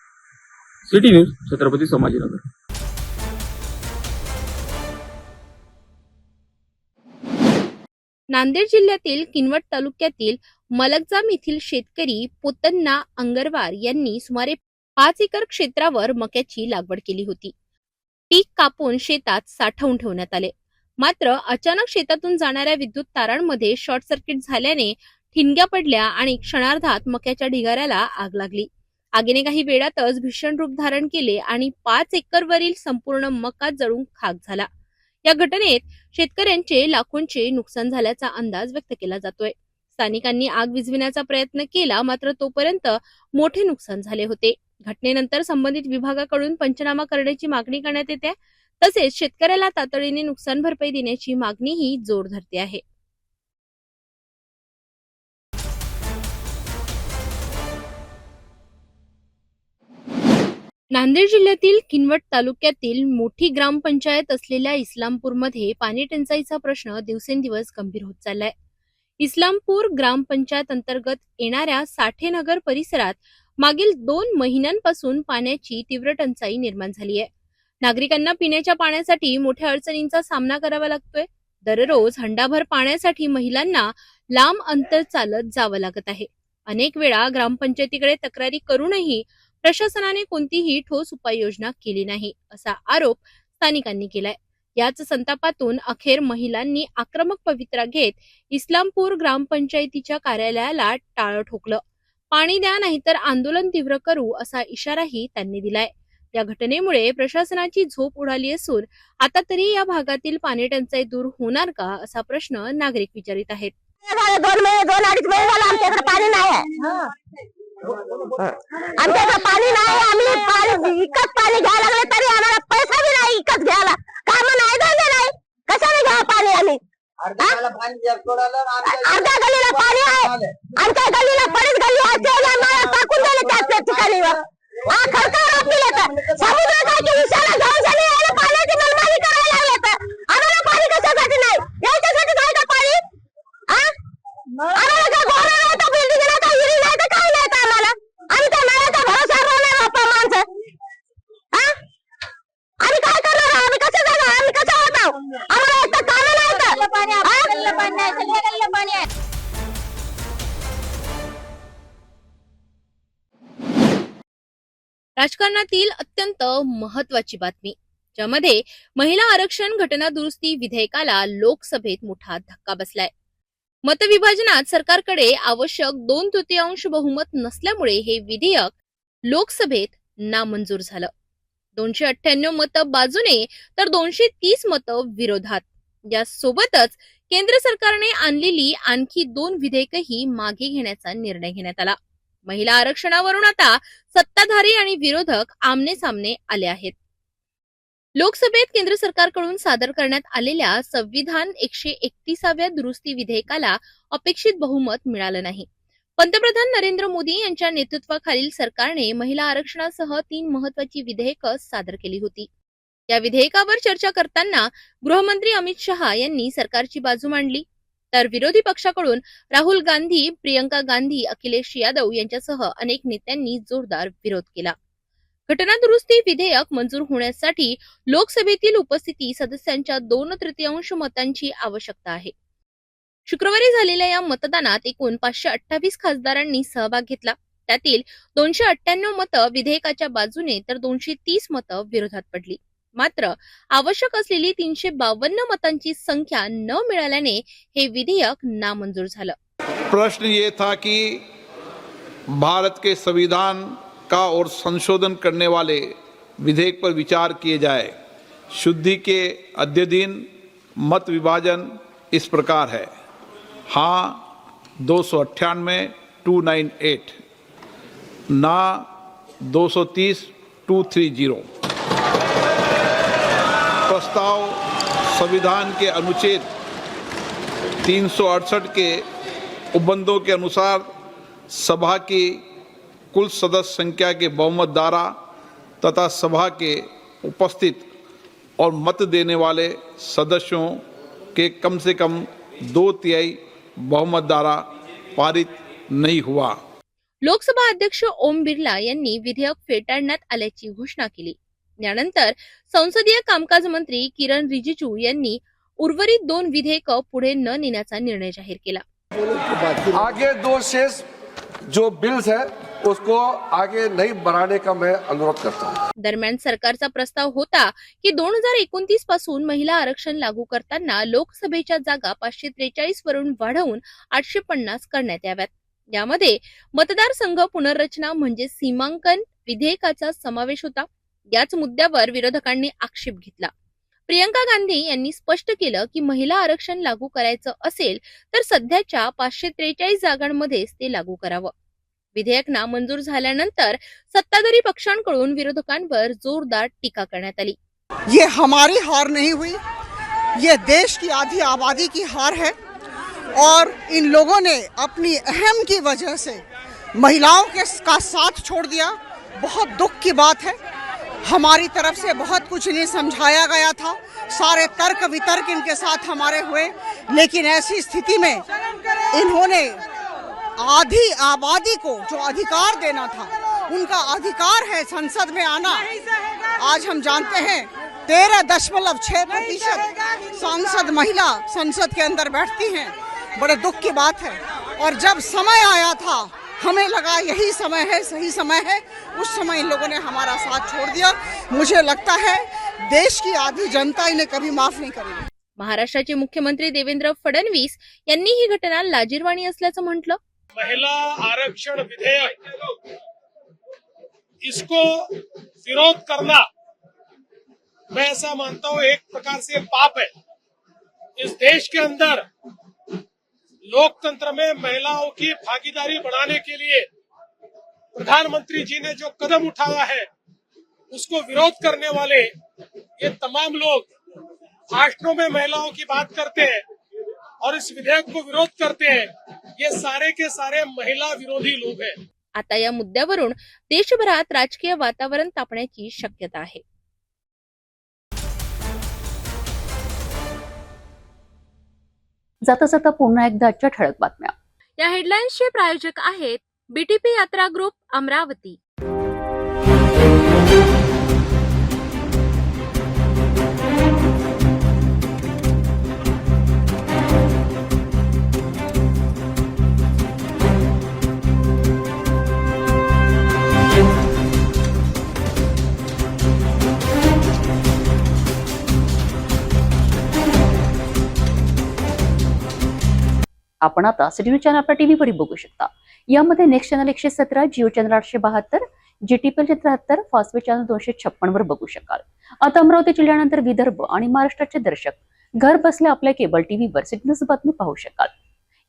W: सिटी न्यूज, छत्रपती संभाजीनगर.
B: नांदेड जिल्ह्यातील किनवट तालुक्यातील मलकजाम येथील शेतकरी पोतन्ना अंगरवार यांनी सुमारे 5 एकर क्षेत्रावर मक्याची लागवड केली होती. पीक कापून शेतात साठवून ठेवण्यात आले. मात्र अचानक शेतातून जाणाऱ्या विद्युत तारांमध्ये शॉर्ट सर्किट झाल्याने ठिणग्या पडल्या आणि क्षणार्धात मक्याच्या ढिगाऱ्याला आग लागली. आगीने काही वेळातच भीषण रूप धारण केले आणि 5 एकरवरील संपूर्ण मका जळून खाक झाला. या घटनेत शेतकऱ्यांचे लाखोंचे नुकसान झाल्याचा अंदाज व्यक्त केला जातोय. स्थानिकांनी आग विझविण्याचा प्रयत्न केला, मात्र तोपर्यंत मोठे नुकसान झाले होते. घटनेनंतर संबंधित विभागाकडून पंचनामा करण्याची मागणी करण्यात येते. तसेच शेतकऱ्याला तातडीने नुकसान भरपाई देण्याची मागणीही जोर धरते आहे. नांदेड जिल्ह्यातील किनवट तालुक्यातील मोठी ग्रामपंचायत असलेल्या इस्लामपूरमध्ये पाणी टंचाईचा प्रश्न दिवसेंदिवस गंभीर होत चाललाय. इस्लामपूर ग्रामपंचायत अंतर्गत येणाऱ्या साठेनगर परिसरात मागील 2 महिन्यांपासून पाण्याची तीव्र टंचाई निर्माण झाली आहे. नागरिकांना पिण्याच्या पाण्यासाठी मोठ्या अडचणींचा सामना करावा लागतोय. दररोज हंडाभर पाण्यासाठी महिलांना लांब अंतर चालत जावं लागत आहे. अनेक वेळा ग्रामपंचायतीकडे तक्रारी करूनही प्रशासनाने कोणतीही ठोस उपाययोजना केली नाही, असा आरोप स्थानिकांनी केलाय. याच संतापातून अखेर महिलांनी आक्रमक पवित्रा घेत इस्लामपूर ग्रामपंचायतीच्या कार्यालयाला टाळं ठोकलं. पाणी द्या नाहीतर आंदोलन तीव्र करू असा इशाराही त्यांनी दिलाय. या घटनेमुळे प्रशासनाची झोप उडाली असून आता तरी या भागातील पाणी टंचाई दूर होणार का असा प्रश्न नागरिक विचारित आहेत.
E: 2-2.5 महिने झाला आमच्याकडे पाणी नाही आहे. आमच्याकडे पाणी नाही. आम्ही पाणी विकत पाणी घ्यायला लागले तरी आम्हाला पैसा बी नाही विकत घ्यायला. काम नाही धंदे नाही. कशाने घ्या पाणी आम्ही? अर्ध्या गल्लीला पाणी आहे. आमच्या गल्लीला बरीच गल्ली आहे टाकून दिले त्याच ठिकाणी. खर्च समुद्राच्या विषयाला घेऊन झाली पाण्याची मनमानी करायला लागले. आम्हाला पाणी कशासाठी नाही? याच्यासाठी नाही का पाणी? आम्हाला का गोरा नाही तर बिल्डिंग नाही तर हिरी नाही तर काही नाही तर आम्हाला. आम्ही त्या नळाचा भरोसा नाही बाप्पा माणसं. आम्ही काय करणार? आम्ही कसं जाणार? आम्ही कसं होत आहोत? आम्हाला एक तर कामं नाही तर
B: राजकारणातील अत्यंत महत्वाची बातमी, ज्यामध्ये महिला आरक्षण घटना दुरुस्ती विधेयकाला लोकसभेत मोठा धक्का बसलाय. मतविभाजनात सरकारकडे आवश्यक 2/3 बहुमत नसल्यामुळे हे विधेयक लोकसभेत नामंजूर झालं. 298 मतं बाजूने तर 230 मतं विरोधात. यासोबतच केंद्र सरकारने आणलेली आणखी 2 विधेयकही मागे घेण्याचा निर्णय घेण्यात आला. महिला आरक्षणावरून आता सत्ताधारी आणि विरोधक आमने सामने आले आहेत. लोकसभेत केंद्र सरकारकडून सादर करण्यात आलेल्या संविधान 131व्या दुरुस्ती विधेयकाला अपेक्षित बहुमत मिळालं नाही. पंतप्रधान नरेंद्र मोदी यांच्या नेतृत्वाखालील सरकारने महिला आरक्षणासह 3 महत्वाची विधेयकं सादर केली होती. या विधेयकावर चर्चा करताना गृहमंत्री अमित शहा यांनी सरकारची बाजू मांडली, तर विरोधी पक्षाकडून राहुल गांधी, प्रियंका गांधी, अखिलेश यादव यांच्यासह अनेक नेत्यांनी जोरदार विरोध केला. घटना दुरुस्ती विधेयक मंजूर होण्यासाठी लोकसभेतील उपस्थिती सदस्यांच्या 2/3 मतांची आवश्यकता आहे. शुक्रवारी झालेल्या या मतदानात एकूण 528 खासदारांनी सहभाग घेतला. त्यातील 298 मतं विधेयकाच्या बाजूने तर 230 मतं विरोधात पडली. मात्र आवश्यक असलेली 352 मतांची संख्या न मिळाल्याने हे विधेयक नामंजूर झालं.
K: प्रश्न ये था कि भारत के संविधान का और संशोधन करने वाले विधेयक पर विचार किए जाए. शुद्धि के अद्य दिन मत विभाजन इस प्रकार है. हाँ 298 298, ना 230 230. प्रस्ताव संविधान के अनुच्छेद 368 के उपबंधों के अनुसार सभा की कुल सदस्य संख्या के बहुमत द्वारा तथा सभा के उपस्थित और मत देने वाले सदस्यों के कम से कम 2/3 बहुमत द्वारा पारित नहीं हुआ.
B: लोकसभा अध्यक्ष ओम बिर्ला यांनी विधेयक फेटाळण्यात आल्याची घोषणा केली. यानंतर संसदीय कामकाज मंत्री किरण रिजिजू यांनी उर्वरित 2 विधेयक पुढे न नेण्याचा निर्णय जाहीर केला.
L: आगे 2 शेष जो बिल्स है उसको आगे नहीं बढ़ाने का मैं अनुरोध करता हूं.
B: दरम्यान सरकारचा प्रस्ताव होता की 2029 पासून महिला आरक्षण लागू करताना लोकसभेच्या जागा 543 वरून वाढवून 850 करण्यात याव्यात. यामध्ये मतदारसंघ पुनर्रचना म्हणजे सीमांकन विधेयकाचा समावेश होता. याच मुद्द्यावर विरोधकांनी आक्षेप घेतला. प्रियंका गांधी यांनी स्पष्ट केलं की महिला आरक्षण लागू करायचं असेल तर सध्याच्या 543 जागांमध्येच ते लागू करावं. विधेयक नामंजूर झाल्यानंतर सत्ताधारी पक्षांकडून विरोधकांवर जोरदार टीका करण्यात आली.
X: ये हमारी हार नहीं हुई, ये देश की आधी आबादी की हार है और इन लोगों ने अपनी अहम की वजह से महिलाओं का साथ छोड़ दिया. बहुत दुख की बात है. हमारी तरफ से बहुत कुछ इन्हें समझाया गया था, सारे तर्क वितर्क इनके साथ हमारे हुए, लेकिन ऐसी स्थिति में इन्होंने आधी आबादी को जो अधिकार देना था, उनका अधिकार है संसद में आना. आज हम जानते हैं 13.6% सांसद महिला संसद के अंदर बैठती हैं. बड़े दुख की बात है. और जब समय आया था हमें लगा यही समय है, सही समय है, उस समय इन लोगों ने हमारा साथ छोड़ दिया. मुझे लगता है देश की आधी जनता इन्हें कभी माफ नहीं करेगी।
B: महाराष्ट्राचे मुख्यमंत्री देवेंद्र फडणवीस यांनी ही घटना लाजिरवाणी असल्याचं म्हटलं।
R: महिला आरक्षण विधेयक, इसको विरोध करना मैं ऐसा मानता हूं एक प्रकार से पाप है। इस देश के अंदर लोकतंत्र में महिलाओं की भागीदारी बढ़ाने के लिए प्रधानमंत्री जी ने जो कदम उठाया है उसको विरोध करने वाले ये तमाम लोग भाषणों में महिलाओं की बात करते हैं और इस विधेयक को विरोध करते हैं, ये सारे के सारे महिला विरोधी लोग हैं।
B: आता या मुद्द्यावरून देशभरात राजकीय वातावरण तापण्याची शक्यता आहे।
A: जाता जाता पुन्हा एकदा आजच्या ठळक बातम्या।
B: या हेडलाईन्सचे प्रायोजक आहेत बीटीपी यात्रा ग्रुप अमरावती।
A: आपण आता सिटी न्यूज चॅनल आपल्या टीव्हीवरही बघू शकता। यामध्ये next channel 117, Jio channel 872, GTPL 73, Fastway channel 256 वर बघू शकाल। आता अमरावती जिल्ह्यानंतर विदर्भ आणि महाराष्ट्राचे दर्शक घर बसल्या आपल्या केबल टीव्हीवर सिटी न्यूज बातमी पाहू शकाल।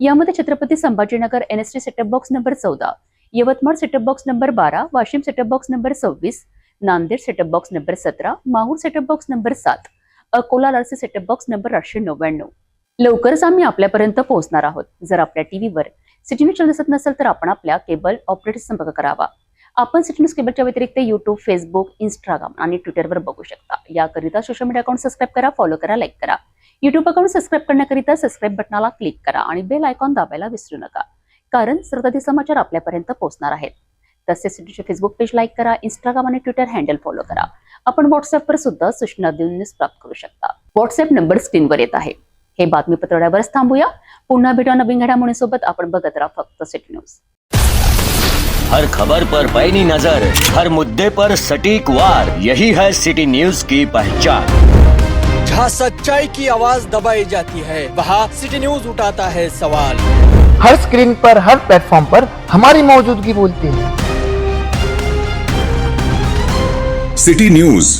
A: यामध्ये Chhatrapati Sambhajinagar NST setup box number 14, Yavatmal setup box number 12, Washim setup box number 26, Nanded setup box number 17, Mahur setup box number 7, Akola लालसे सेटअप बॉक्स नंबर 899। लवकरच आम्ही आपल्यापर्यंत पोहोचणार आहोत। जर आपल्या टीव्हीवर सिटी न्यूज चॅनल दिसत नसेल तर आपण आपल्या केबल ऑपरेटर संपर्क करावा। आपण सिटी न्यूज केबलच्या व्यतिरिक्त युट्यूब, फेसबुक, इंस्टाग्राम आणि ट्विटरवर बघू शकता। याकरिता सोशल मीडिया अकाउंट सबस्क्राईब करा, फॉलो करा, लाईक करा। युट्यूब अकाउंट सबस्क्राईब करण्याकरिता सबस्क्राईब बटनाला क्लिक करा आणि बेल आयकॉन दाबायला विसरू नका, कारण सर्वाधिक समाचार आपल्यापर्यंत पोहोचणार आहेत। तसेच सिटीचे फेसबुक पेज लाईक करा, इंस्टाग्राम आणि ट्विटर हँडल फॉलो करा। आपण व्हॉट्सअपवर सुद्धा सूचना देऊन न्यूज प्राप्त करू शकता। व्हॉट्सअप नंबर स्क्रीनवर येत आहे। हे बातमीपत्र एवढ्यावरच थांबूया। पुन्हा भेटू नवीन घडामोडींसोबत। आपण बघत राहा फक्त सिटी न्यूज।
M: हर खबर पर पैनी नजर, हर मुद्दे पर सटीक वार, यही है सिटी न्यूज की पहचान।
N: जहाँ सच्चाई की आवाज दबाई जाती है वहाँ सिटी न्यूज उठाता है सवाल।
O: हर स्क्रीन पर, हर प्लेटफॉर्म पर हमारी मौजूदगी बोलती है।
P: सिटी न्यूज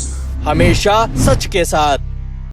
N: हमेशा सच के साथ।